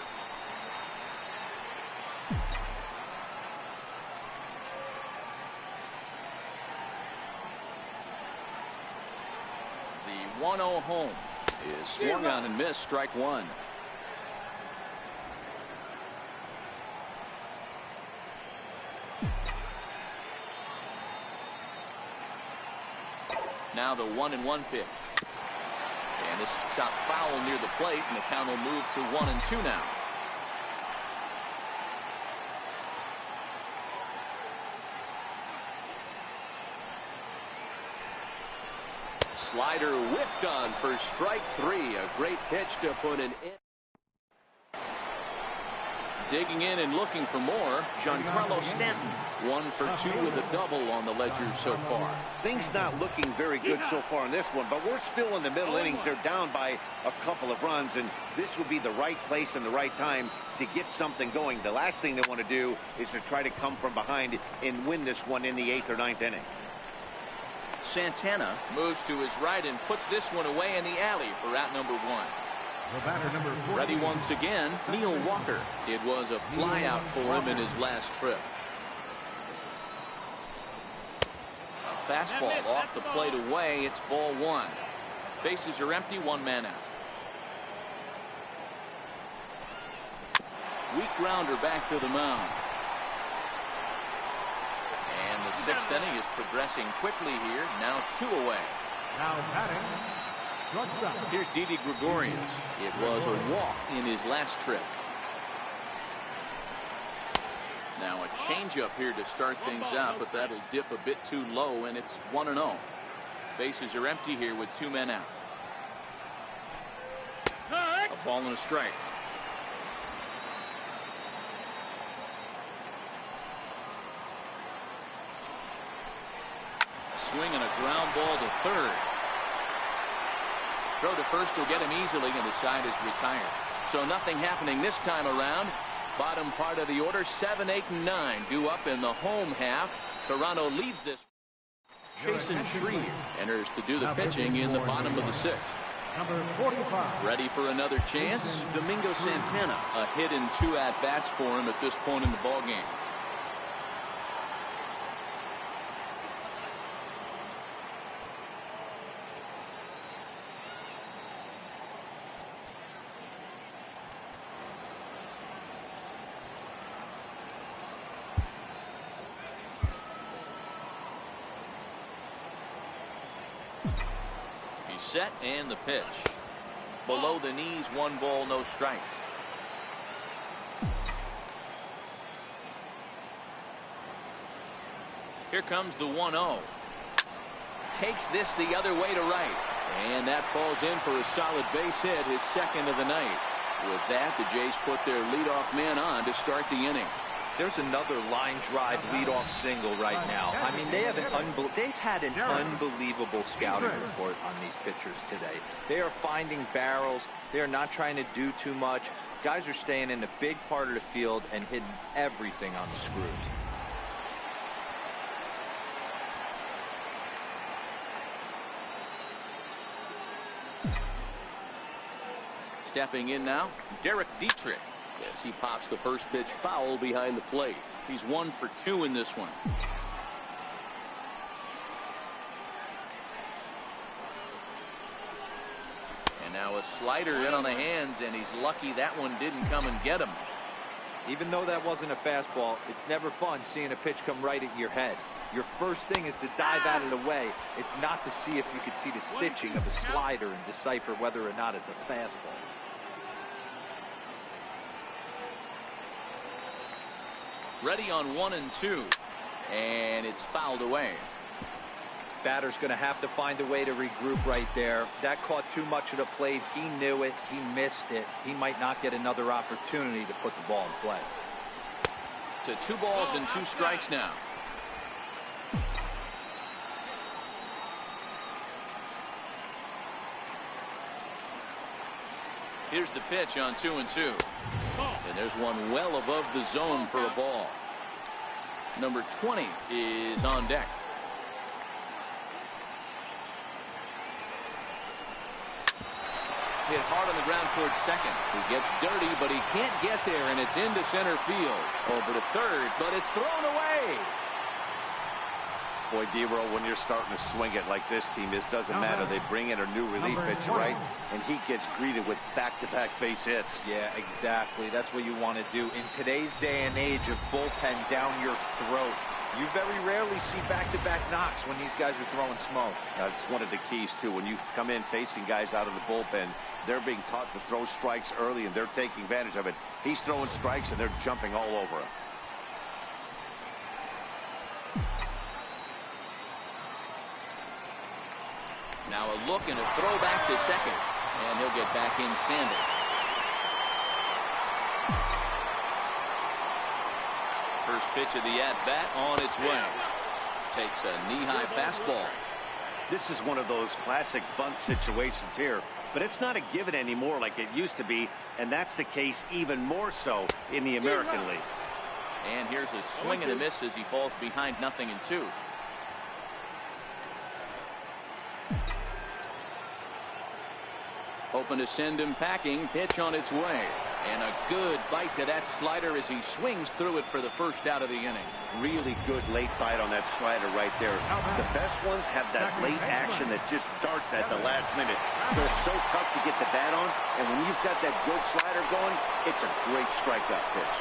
The 1-0 home is swung on and missed, strike one. Now the 1-1 pitch. And this is chopped foul near the plate, and the count will move to 1-2 now. Slider whiffed on for strike three. A great pitch to put an end. Digging in and looking for more, Giancarlo Stanton. 1 for 2 with a double on the ledger so far. Things not looking very good so far in this one, but we're still in the middle innings. They're down by a couple of runs, and this would be the right place and the right time to get something going. The last thing they want to do is to try to come from behind and win this one in the 8th or 9th inning. Santana moves to his right and puts this one away in the alley for out number 1. The batter, number 4. Ready once again, Neil Walker. It was a fly out for him in his last trip. A fastball off the plate away. It's ball 1. Bases are empty, 1 man out. Weak grounder back to the mound. And the 6th inning is progressing quickly here. Now 2 away. Now batting, shortstop. Here's Didi Gregorius. It was a walk in his last trip. Now a changeup here to start things out, but that'll dip a bit too low, and it's 1-0. Bases are empty here with 2 men out. A ball and a strike. Swing and a ground ball to third. Throw to first will get him easily, and the side is retired. So nothing happening this time around. Bottom part of the order, 7, 8, and 9 due up in the home half. Toronto leads this. Jason Shreve enters to do the pitching in the bottom of the 6th. Number 45. Ready for another chance? Domingo Santana. A hit in 2 at-bats for him at this point in the ballgame. set and the pitch. Below the knees, 1 ball, no strikes. Here comes the 1-0. Takes this the other way to right. And that falls in for a solid base hit, his second of the night. With that, the Jays put their leadoff man on to start the inning. There's another line drive leadoff single right now. I mean, they've had an unbelievable scouting report on these pitchers today. They are finding barrels. They are not trying to do too much. Guys are staying in the big part of the field and hitting everything on the screws. Stepping in now, Derek Dietrich. As he pops the first pitch foul behind the plate. He's 1 for 2 in this one. And now a slider in on the hands, and he's lucky that one didn't come and get him. Even though that wasn't a fastball, it's never fun seeing a pitch come right at your head. Your first thing is to dive out of the way. It's not to see if you could see the stitching of a slider and decipher whether or not it's a fastball. Ready on 1 and 2, and it's fouled away. Batter's going to have to find a way to regroup right there. That caught too much of the plate. He knew it. He missed it. He might not get another opportunity to put the ball in play. To 2 balls and 2 strikes now. Here's the pitch on 2 and 2. And there's one well above the zone for a ball. Number 20 is on deck. Hit hard on the ground towards second. He gets dirty, but he can't get there, and it's into center field. Over to third, but it's thrown away. Boy, D-Roll, when you're starting to swing it like this team is, doesn't matter. They bring in a new relief pitcher, right? And he gets greeted with back-to-back base hits. Yeah, exactly. That's what you want to do. In today's day and age of bullpen down your throat, you very rarely see back-to-back knocks when these guys are throwing smoke. That's one of the keys, too. When you come in facing guys out of the bullpen, they're being taught to throw strikes early, and they're taking advantage of it. He's throwing strikes, and they're jumping all over him. Now a look and a throw back to second. And he'll get back in standing. First pitch of the at-bat on its way. Takes a knee-high fastball. This is one of those classic bunt situations here. But it's not a given anymore like it used to be. And that's the case even more so in the American League. And here's a swing and a miss as he falls behind 0-2. Hoping to send him packing. Pitch on its way. And a good bite to that slider as he swings through it for the first out of the inning. Really good late bite on that slider right there. The best ones have that late action that just darts at the last minute. They're so tough to get the bat on, and when you've got that good slider going, it's a great strikeout pitch.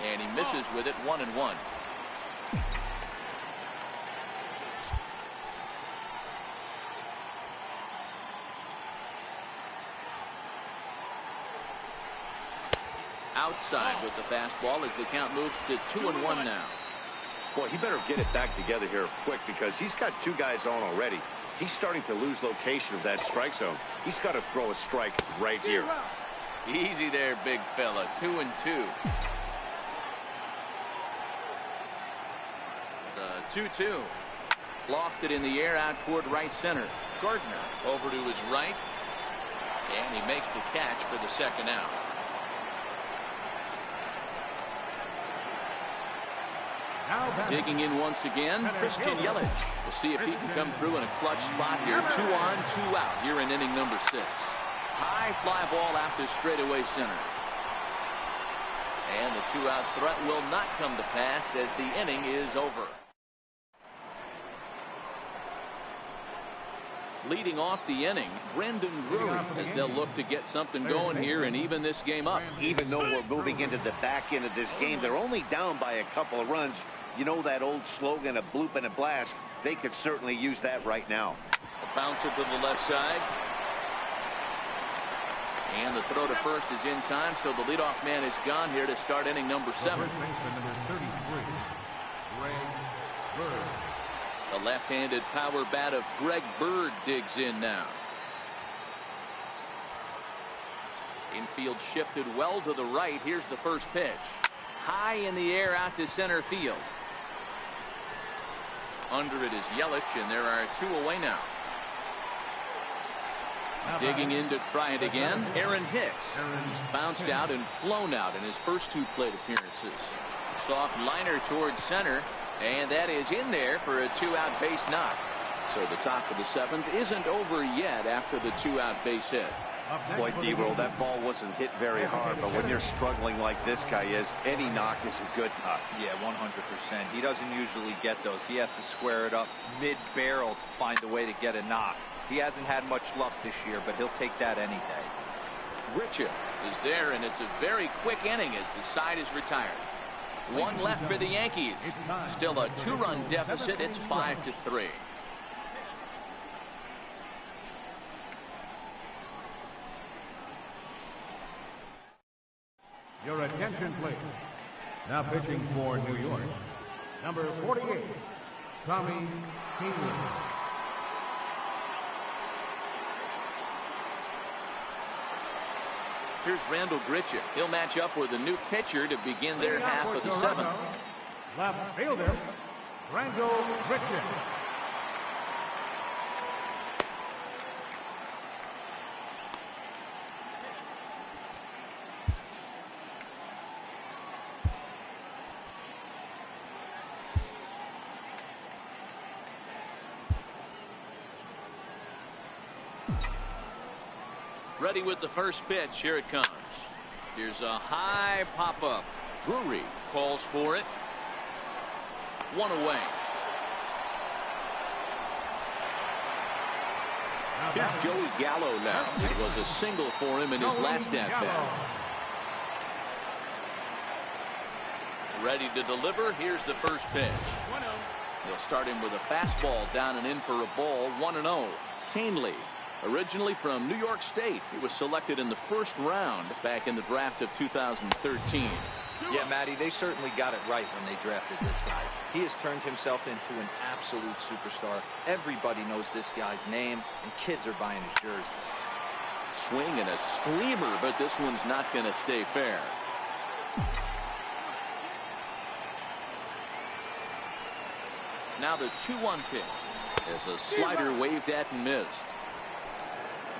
And he misses with it, 1-1. Outside with the fastball as the count moves to 2-1 now. Boy, he better get it back together here quick because he's got 2 guys on already. He's starting to lose location of that strike zone. He's got to throw a strike right here. Easy there, big fella. 2-2. The 2-2. Lofted in the air out toward right center. Gardner over to his right. And he makes the catch for the second out. Digging in once again, Christian Yelich. We'll see if he can come through in a clutch spot here. 2 on, 2 out here in inning number 6. High fly ball after straightaway center. And the 2-out threat will not come to pass as the inning is over. leading off the inning, Brendan Drury, as they'll look to get something going here and even this game up. Even though we're moving into the back end of this game, they're only down by a couple of runs. You know that old slogan, a bloop and a blast. They could certainly use that right now. A bouncer to the left side. And the throw to first is in time, so the leadoff man is gone here to start inning number 7. First baseman number 33, Greg Bird. The left-handed power bat of Greg Bird digs in now. Infield shifted well to the right. Here's the first pitch. High in the air out to center field. Under it is Yelich, and there are 2 away now. Digging in to try it again, Aaron Hicks. He's bounced out and flown out in his first 2 plate appearances. Soft liner towards center, and that is in there for a 2-out base knock. So the top of the 7th isn't over yet after the 2-out base hit. Boy, D-Roll, that ball wasn't hit very hard, but when you're struggling like this guy is, any knock is a good knock. Yeah, 100%. He doesn't usually get those. He has to square it up mid-barrel to find a way to get a knock. He hasn't had much luck this year, but he'll take that any day. Richa is there, and it's a very quick inning as the side is retired. 1 left for the Yankees. Still a 2-run deficit. It's 5-3. Your attention, please. Now pitching for New York, number 48, Tommy Kingsley. Here's Randall Grichuk. He'll match up with a new pitcher to begin their half of the 7th. Left fielder, Randall Grichuk. Ready with the first pitch. Here it comes. Here's a high pop-up. Drury calls for it. 1 away. Here's Joey Gallo now. It was a single for him in his last at-bat. Ready to deliver. Here's the first pitch. 1-0. They'll start him with a fastball down and in for a ball. 1-0. Canely. Originally from New York State, he was selected in the 1st round back in the draft of 2013. Yeah, Matty, they certainly got it right when they drafted this guy. He has turned himself into an absolute superstar. Everybody knows this guy's name, and kids are buying his jerseys. Swing and a screamer, but this one's not going to stay fair. Now the 2-1 pitch. As a slider waved at and missed.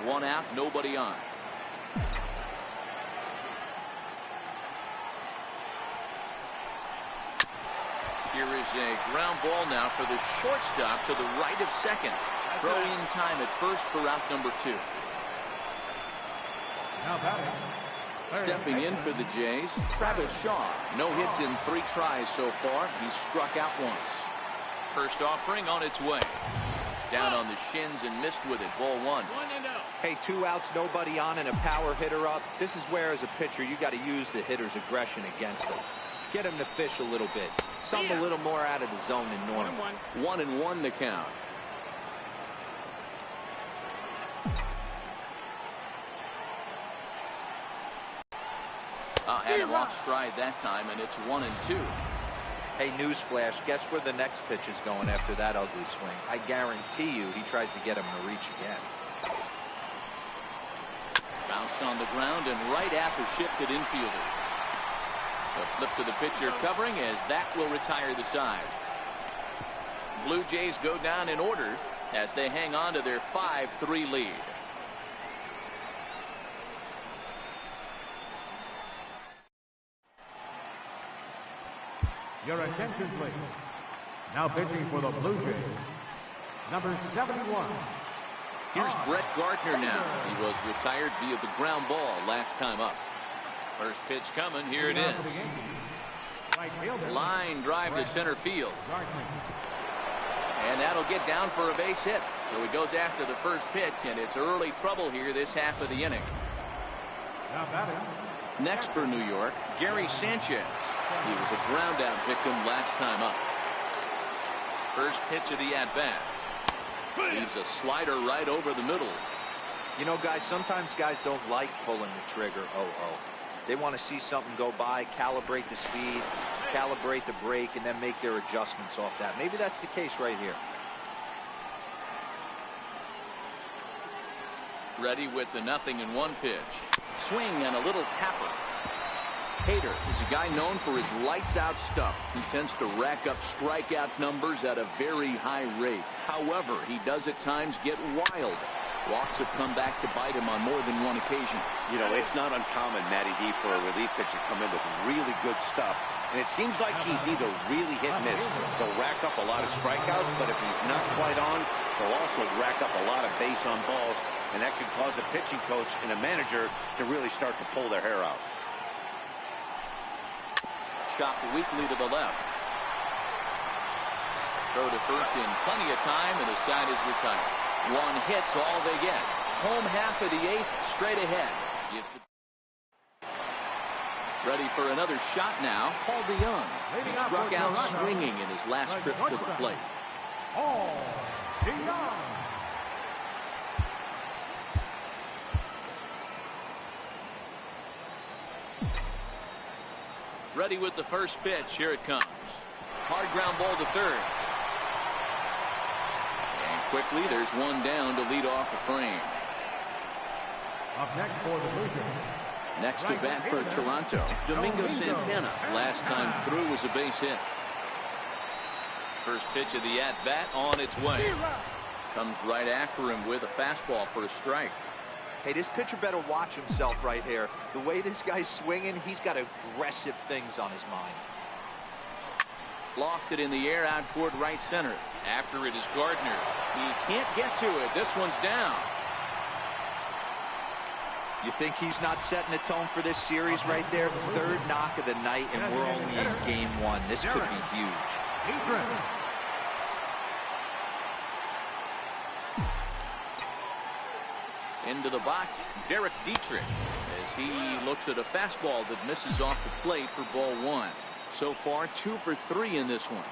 1 out, nobody on. Here is a ground ball now for the shortstop to the right of second. Throw in time at first for out number 2. Now batting. Stepping in for the Jays, Travis Shaw. No hits in 3 tries so far. He's struck out once. First offering on its way. Down on the shins and missed with it. Ball 1. 1-0. Hey, 2 outs, nobody on, and a power hitter up. This is where, as a pitcher, you got to use the hitter's aggression against him. Get him to fish a little bit. Something a little more out of the zone than normal. 1-1 to count. Had him off stride that time, and it's 1-2. Hey, newsflash, guess where the next pitch is going after that ugly swing? I guarantee you he tries to get him to reach again. Bounced on the ground and right at the shifted infielders. A flip to the pitcher covering as that will retire the side. Blue Jays go down in order as they hang on to their 5-3 lead. Your attention, please. Now pitching for the Blue Jays, number 71. Here's Brett Gardner now. He was retired via the ground ball last time up. First pitch coming. Here it is. Line drive to center field. And that'll get down for a base hit. So he goes after the first pitch, and it's early trouble here this half of the inning. Now batting. Next for New York, Gary Sanchez. He was a ground out victim last time up. First pitch of the at-bat. Leaves a slider right over the middle. You know, guys, sometimes guys don't like pulling the trigger. They want to see something go by, calibrate the speed, calibrate the break, and then make their adjustments off that. Maybe that's the case right here. Ready with the 0-1 pitch. Swing and a little tapper. Hader is a guy known for his lights-out stuff. He tends to rack up strikeout numbers at a very high rate. However, he does at times get wild. Walks have come back to bite him on more than one occasion. You know, it's not uncommon, Matty D, for a relief pitcher to come in with really good stuff. And it seems like he's either really hit and miss. He'll rack up a lot of strikeouts, but if he's not quite on, he'll also rack up a lot of base on balls. And that could cause a pitching coach and a manager to really start to pull their hair out. Chopped weakly to the left. Throw to first in plenty of time, and the side is retired. One hit's all they get. Home half of the eighth, straight ahead. Ready for another shot now. Paul DeYoung. He struck out swinging in his last trip to the plate. Paul DeYoung. Ready with the first pitch. Here it comes. Hard ground ball to third. And quickly there's one down to lead off the frame. Up next for the Blue Jays. Next to bat for Toronto, Domingo Santana. Last time through was a base hit. First pitch of the at-bat on its way. Comes right after him with a fastball for a strike. Hey, this pitcher better watch himself right here. The way this guy's swinging, he's got aggressive things on his mind. Lofted in the air out toward right center. After it is Gardner. He can't get to it. This one's down. You think he's not setting the tone for this series right there? Third knock of the night, and we're only in game one. This could be huge. Into the box, Derek Dietrich, as he looks at a fastball that misses off the plate for ball one. So far, 2 for 3 in this one.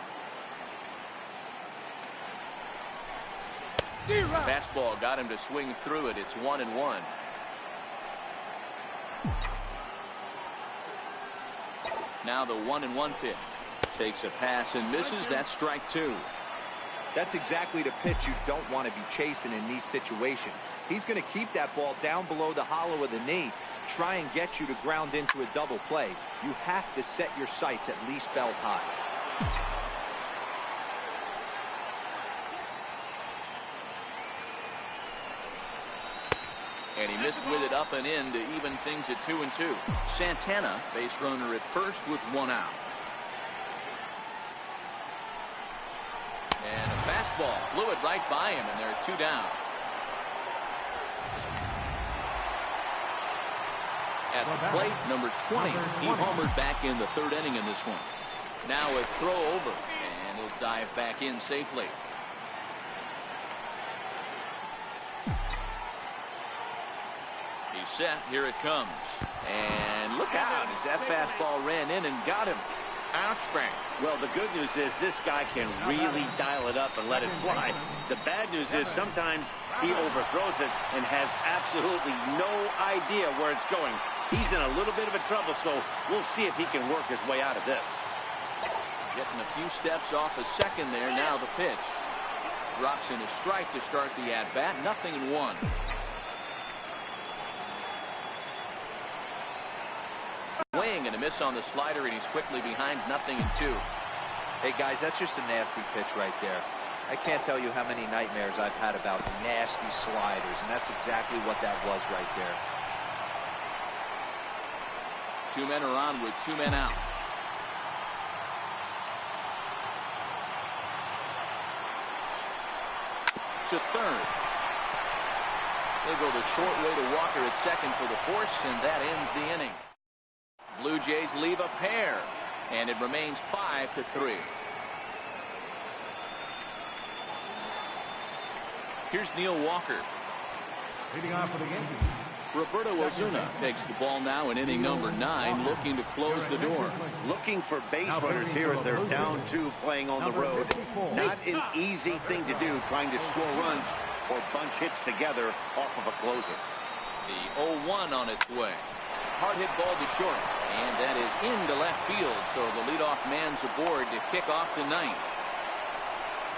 Fastball got him to swing through it. It's 1-1. Now the 1-1 pitch. Takes a pass and misses. That's strike 2. That's exactly the pitch you don't want to be chasing in these situations. He's going to keep that ball down below the hollow of the knee, try and get you to ground into a double play. You have to set your sights at least belt high. And he missed with it up and in to even things at 2-2. Santana, base runner at first with 1 out. And a fastball blew it right by him, and there are 2 down. At the plate, number 20. He homered back in the 3rd inning in this one. Now a throw over, and he'll dive back in safely. He's set. Here it comes. And look out as that fastball ran in and got him. Ouch, bang. Well, the good news is this guy can really dial it up and let it fly. The bad news is sometimes he overthrows it and has absolutely no idea where it's going. He's in a little bit of a trouble, so we'll see if he can work his way out of this. Getting a few steps off a second there. Now the pitch. Drops in a strike to start the at-bat. 0-1. Swing and a miss on the slider, and he's quickly behind 0-2. Hey, guys, that's just a nasty pitch right there. I can't tell you how many nightmares I've had about nasty sliders, and that's exactly what that was right there. 2 men are on with 2 men out. To third. They'll go the short way to Walker at second for the force, and that ends the inning. Blue Jays leave a pair, and it remains 5-3. Here's Neil Walker. Leading off for the Yankees. Roberto Osuna takes the ball now in inning number 9, looking to close the door. Looking for base runners here as they're down 2 playing on the road. Not an easy thing to do, trying to score runs or bunch hits together off of a closer. The 0-1 on its way. Hard hit ball to short, and that is into left field, so the leadoff man's aboard to kick off the 9th.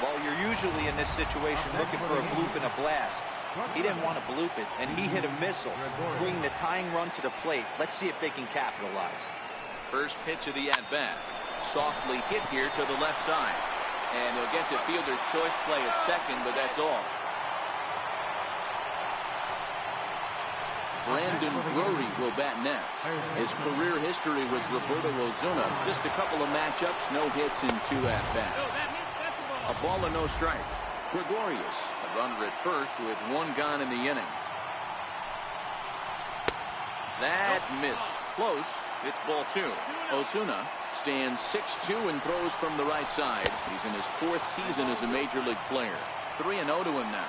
Well, you're usually in this situation looking for a bloop and a blast. He didn't want to bloop it, and he hit a missile, bringing the tying run to the plate. Let's see if they can capitalize. First pitch of the at-bat. Softly hit here to the left side. And he'll get to fielder's choice play at second, but that's all. Brandon Drury will bat next. His career history with Roberto Osuna, just a couple of matchups, no hits in 2 at-bats. A ball and no strikes. Gregorius, a runner at first with 1 gone in the inning. That missed. Close. It's ball 2. Osuna stands 6'2" and throws from the right side. He's in his 4th season as a major league player. 3-0 to him now.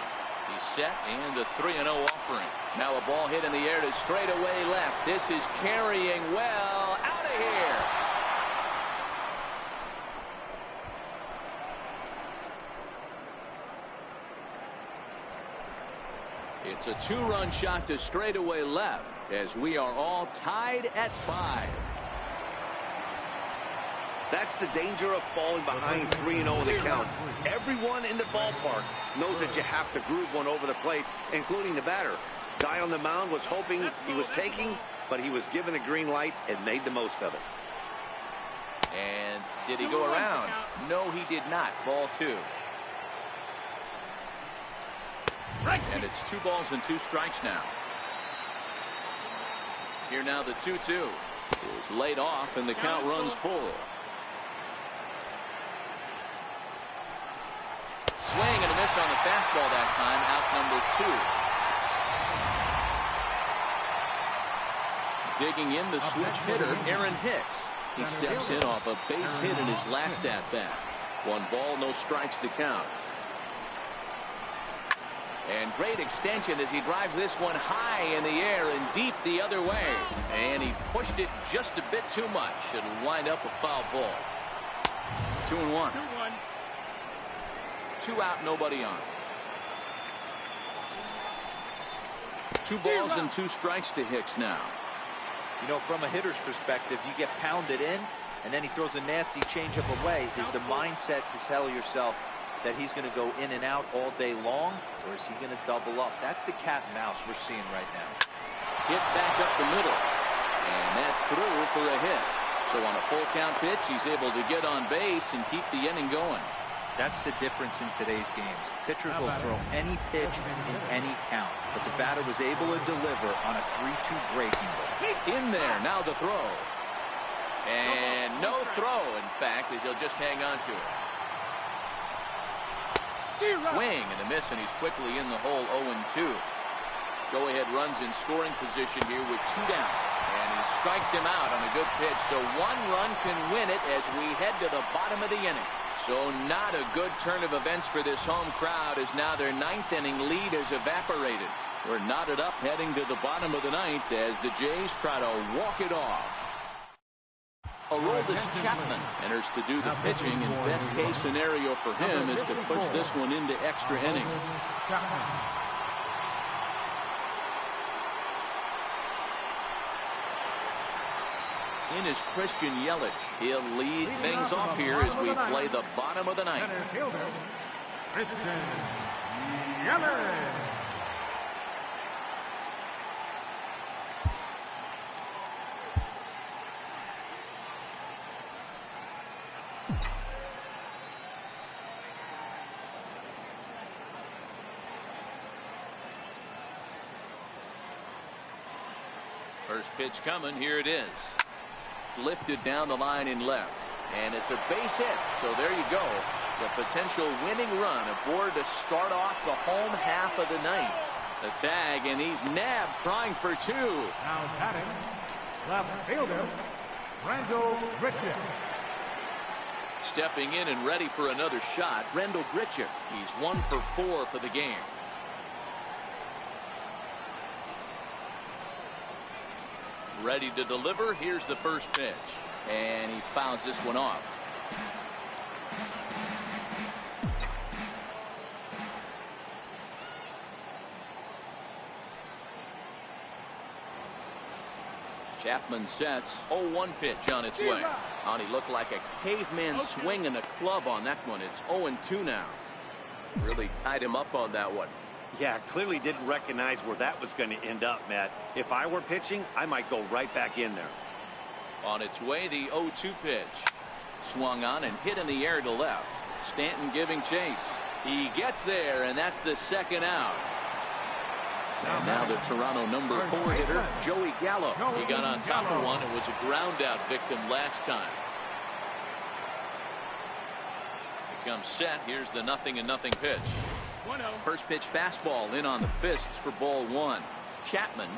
He's set and a 3-0 offering. Now a ball hit in the air to straightaway left. This is carrying well. Out of here. It's a 2-run shot to straightaway left as we are all tied at 5. That's the danger of falling behind 3-0 in the count. Everyone in the ballpark knows that you have to groove one over the plate, including the batter. Guy on the mound was hoping he was taking, but he was given the green light and made the most of it. And did he go around? No, he did not. Ball 2. And it's 2 balls and 2 strikes now. Here now the 2-2 is laid off and the count runs full. Swing and a miss on the fastball that time. Out number 2. Digging in the switch hitter Aaron Hicks. He steps in off a base hit in his last at bat. 1 ball, no strikes to count. And great extension as he drives this one high in the air and deep the other way. And he pushed it just a bit too much. It'll wind up a foul ball. 2-1. 2 out, nobody on. 2 balls and 2 strikes to Hicks now. You know, from a hitter's perspective, you get pounded in, and then he throws a nasty changeup away. Is the mindset to tell yourself that he's going to go in and out all day long, or is he going to double up? That's the cat and mouse we're seeing right now. Hit back up the middle, and that's through for a hit. So on a full count pitch, he's able to get on base and keep the inning going. That's the difference in today's games. Pitchers will throw any pitch in any count, but the batter was able to deliver on a 3-2 breaking ball. In there, now the throw. And no throw, in fact, as he'll just hang on to it. Swing and a miss, and he's quickly in the hole. 0-2. Go-ahead runs in scoring position here with 2 down. And he strikes him out on a good pitch, so 1 run can win it as we head to the bottom of the inning. So not a good turn of events for this home crowd as now their 9th inning lead has evaporated. We're knotted up heading to the bottom of the 9th as the Jays try to walk it off. Aroldis Chapman enters to do the pitching, and best case scenario for him is to push this one into extra innings. In is Christian Yelich. He'll lead things off here as we play the bottom of the 9th. Christian Yelich. First pitch coming. Here it is. Lifted down the line in left. And it's a base hit. So there you go. The potential winning run aboard to start off the home half of the 9th. The tag, and he's nabbed trying for 2. Now batting, left fielder, Randall Grichuk. Stepping in and ready for another shot, Randall Grichuk. He's 1 for 4 for the game. Ready to deliver. Here's the first pitch. And he fouls this one off. Chapman sets. 0-1 pitch on its way. And he looked like a caveman swinging a club on that one. It's 0-2 now. Really tied him up on that one. Yeah, clearly didn't recognize where that was going to end up, Matt. If I were pitching, I might go right back in there. On its way, the 0-2 pitch. Swung on and hit in the air to left. Stanton giving chase. He gets there, and that's the second out. And now the Toronto number 4 hitter, Joey Gallo. He got on top of one and was a ground out victim last time. Here comes set. Here's the 0-0 pitch. First pitch fastball in on the fists for ball 1. Chapman,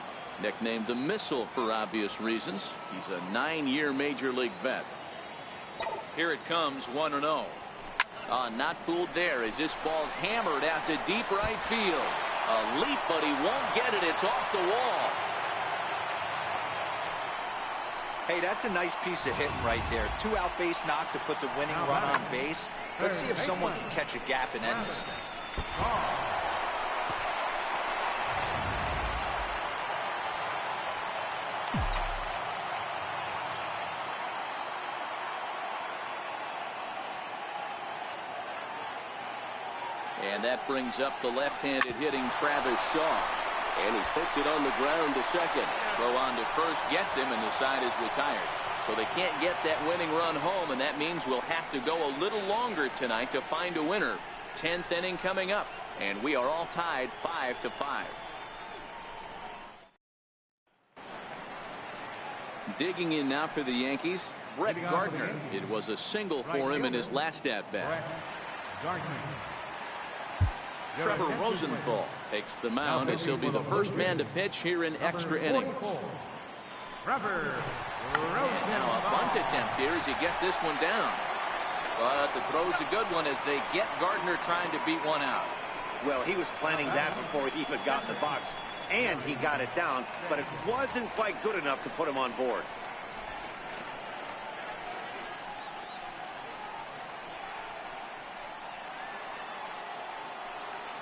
nicknamed the Missile for obvious reasons. He's a 9-year major league vet. Here it comes, 1-0. Not fooled there as this ball's hammered out to deep right field. A leap, but he won't get it. It's off the wall. Hey, that's a nice piece of hitting right there. 2-out base knock to put the winning run on base. Let's see if someone can catch a gap and end this thing. And that brings up the left-handed hitting Travis Shaw. And he puts it on the ground to second. Throw on to first, gets him, and the side is retired. So they can't get that winning run home, and that means we'll have to go a little longer tonight to find a winner. 10th inning coming up, and we are all tied 5-5. Digging in now for the Yankees, Brett Gardner. It was a single for him in his last at-bat. Trevor Rosenthal takes the mound as he'll be the first man to pitch here in extra innings. And now a bunt attempt here as he gets this one down. But the throw's a good one as they get Gardner trying to beat one out. Well, he was planning that before he even got in the box. And he got it down, but it wasn't quite good enough to put him on board.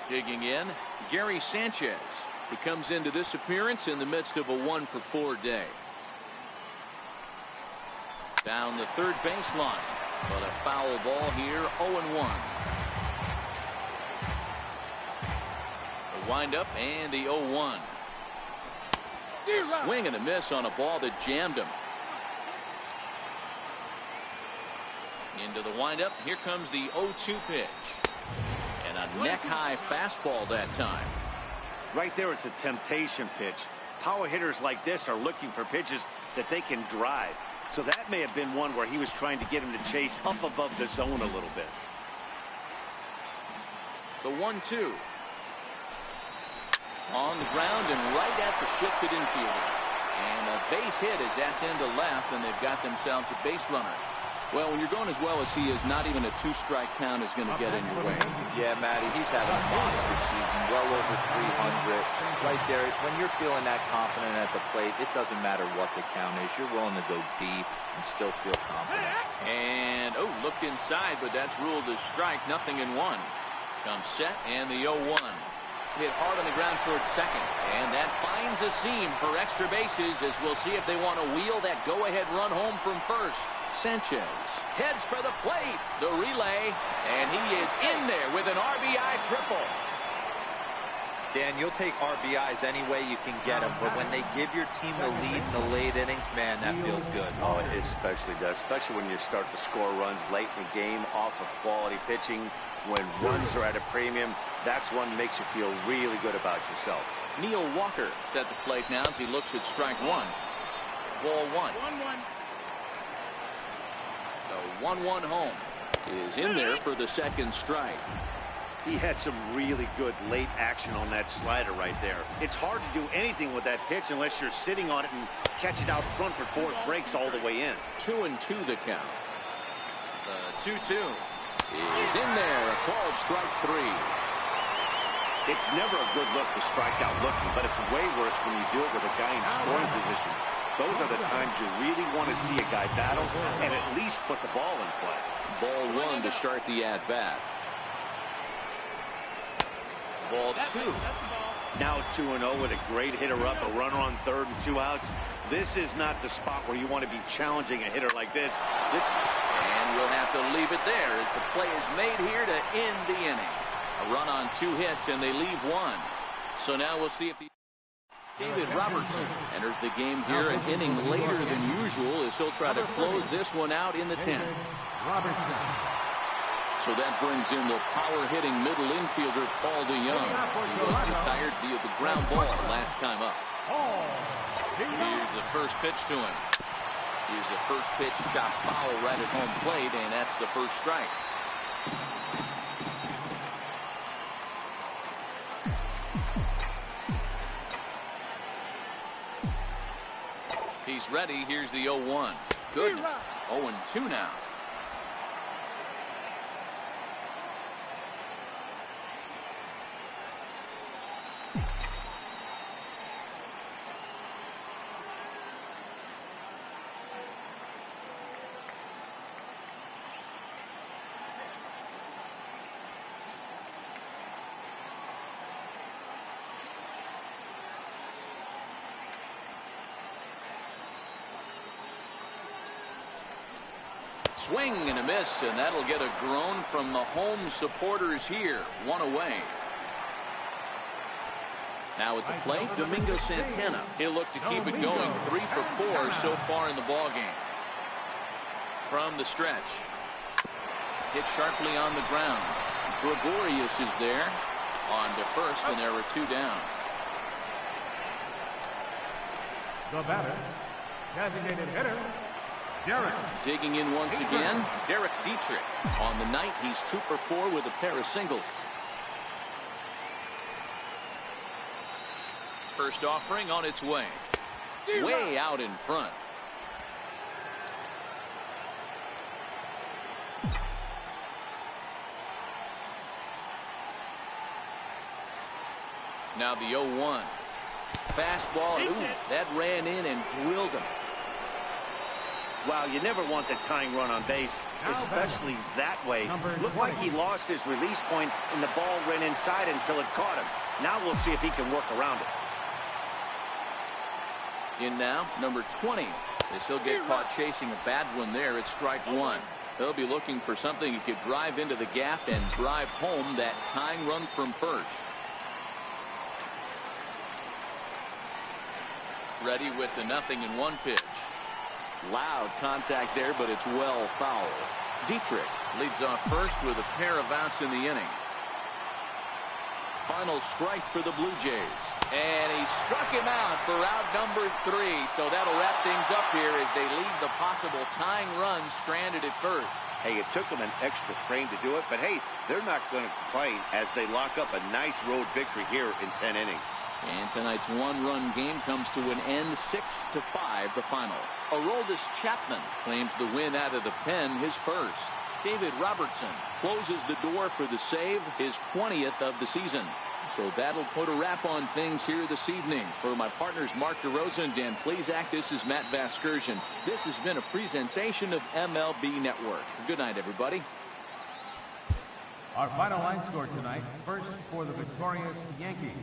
Digging in, Gary Sanchez. He comes into this appearance in the midst of a 1-for-4 day. Down the third baseline, but a foul ball here, 0-1. The windup and the 0-1. Swing and a miss on a ball that jammed him. Into the windup, here comes the 0-2 pitch. And a neck-high fastball that time. Right there is a temptation pitch. Power hitters like this are looking for pitches that they can drive. So that may have been one where he was trying to get him to chase up above the zone a little bit. The 1-2. On the ground and right at the shifted infielder. And a base hit as that's into left, and they've got themselves a base runner. Well, when you're going as well as he is, not even a 2-strike count is going to get in your way. Yeah, Matty, he's having a monster season, well over 300. Right there, when you're feeling that confident at the plate, it doesn't matter what the count is. You're willing to go deep and still feel confident. And, looked inside, but that's ruled as strike. Nothing in one. Comes set, and the 0-1. Hit hard on the ground towards second. And that finds a seam for extra bases as we'll see if they want to wheel that go-ahead run home from first. Sanchez heads for the plate. The relay, and he is in there with an RBI triple. Dan, you'll take RBIs any way you can get them, but when they give your team the lead in the late innings, man, that feels good. Oh, it especially does, especially when you start to score runs late in the game off of quality pitching. When runs are at a premium, that's one that makes you feel really good about yourself. Neil Walker is at the plate now as he looks at strike one. Ball 1. 1-1. The 1-1 home is in there for the second strike. He had some really good late action on that slider right there. It's hard to do anything with that pitch unless you're sitting on it and catch it out front before it breaks all the way in. 2-2 the count. The 2-2 is in there. A called strike 3. It's never a good look to strike out looking, but it's way worse when you do it with a guy in scoring position. those are the times you really want to see a guy battle and at least put the ball in play. Ball one to start the at-bat. Ball two. Now 2-0 with a great hitter up, a runner on third and 2 outs. This is not the spot where you want to be challenging a hitter like this. And we'll have to leave it there as the play is made here to end the inning. A run on 2 hits and they leave 1. So now we'll see if David Robertson enters the game here an inning later than usual as he'll try to close this one out in the 10th. So that brings in the power-hitting middle infielder, Paul DeYoung. He was retired via the ground ball last time up. Here's the first pitch to him. Here's the first pitch chopped foul right at home plate, and that's the first strike. He's ready. Here's the 0-1. Goodness. 0-2 now. Swing and a miss, and that'll get a groan from the home supporters here. 1 away. Now at the plate, Domingo Santana. He'll look to keep it going. 3 for 4 so far in the ballgame. From the stretch. Hit sharply on the ground. Gregorius is there. On to first, and there are 2 down. The batter, designated hitter, Derek. Digging in once again, Derek Dietrich. On the night, he's 2 for 4 with a pair of singles. First offering on its way. Way out in front. Now the 0-1. Fastball. Ooh, that ran in and drilled him. Wow, you never want the tying run on base, especially that way. Looked like he lost his release point and the ball ran inside until it caught him. Now we'll see if he can work around it. In now, number 20. As he'll get caught chasing a bad one there at strike 1. He'll be looking for something he could drive into the gap and drive home that tying run from first. Ready with the 0-1 pitch. Loud contact there, but it's well foul. Dietrich leads off first with a pair of outs in the inning. Final strike for the Blue Jays. And he struck him out for out number 3. So that'll wrap things up here as they leave the possible tying run stranded at first. Hey, it took them an extra frame to do it, but hey, they're not going to complain as they lock up a nice road victory here in 10 innings. And tonight's 1-run game comes to an end, 6-5 the final. Aroldis Chapman claims the win out of the pen, his first. David Robertson closes the door for the save, his 20th of the season. So that'll put a wrap on things here this evening. For my partners Mark DeRosa and Dan Plezak, this is Matt Vasgersian. This has been a presentation of MLB Network. Good night, everybody. Our final line score tonight, first for the victorious Yankees,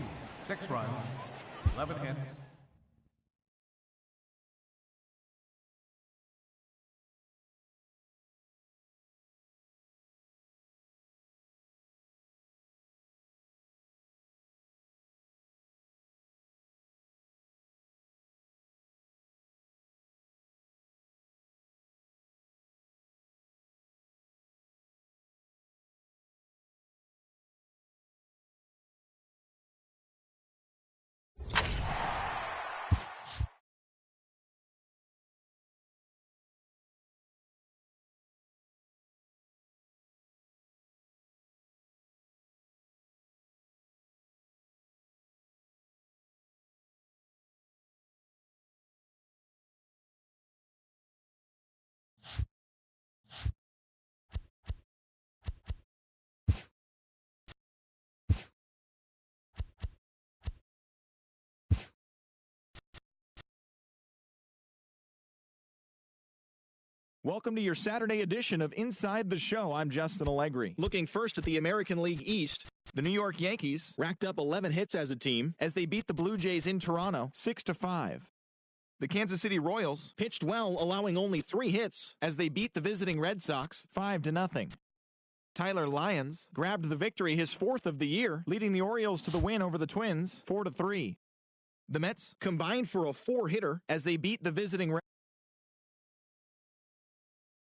6 runs, 11 hits, Welcome to your Saturday edition of Inside the Show. I'm Justin Allegri. Looking first at the American League East, the New York Yankees racked up 11 hits as a team as they beat the Blue Jays in Toronto 6-5. The Kansas City Royals pitched well, allowing only 3 hits as they beat the visiting Red Sox 5-0. Tyler Lyons grabbed the victory, his 4th of the year, leading the Orioles to the win over the Twins 4-3. The Mets combined for a 4-hitter as they beat the visiting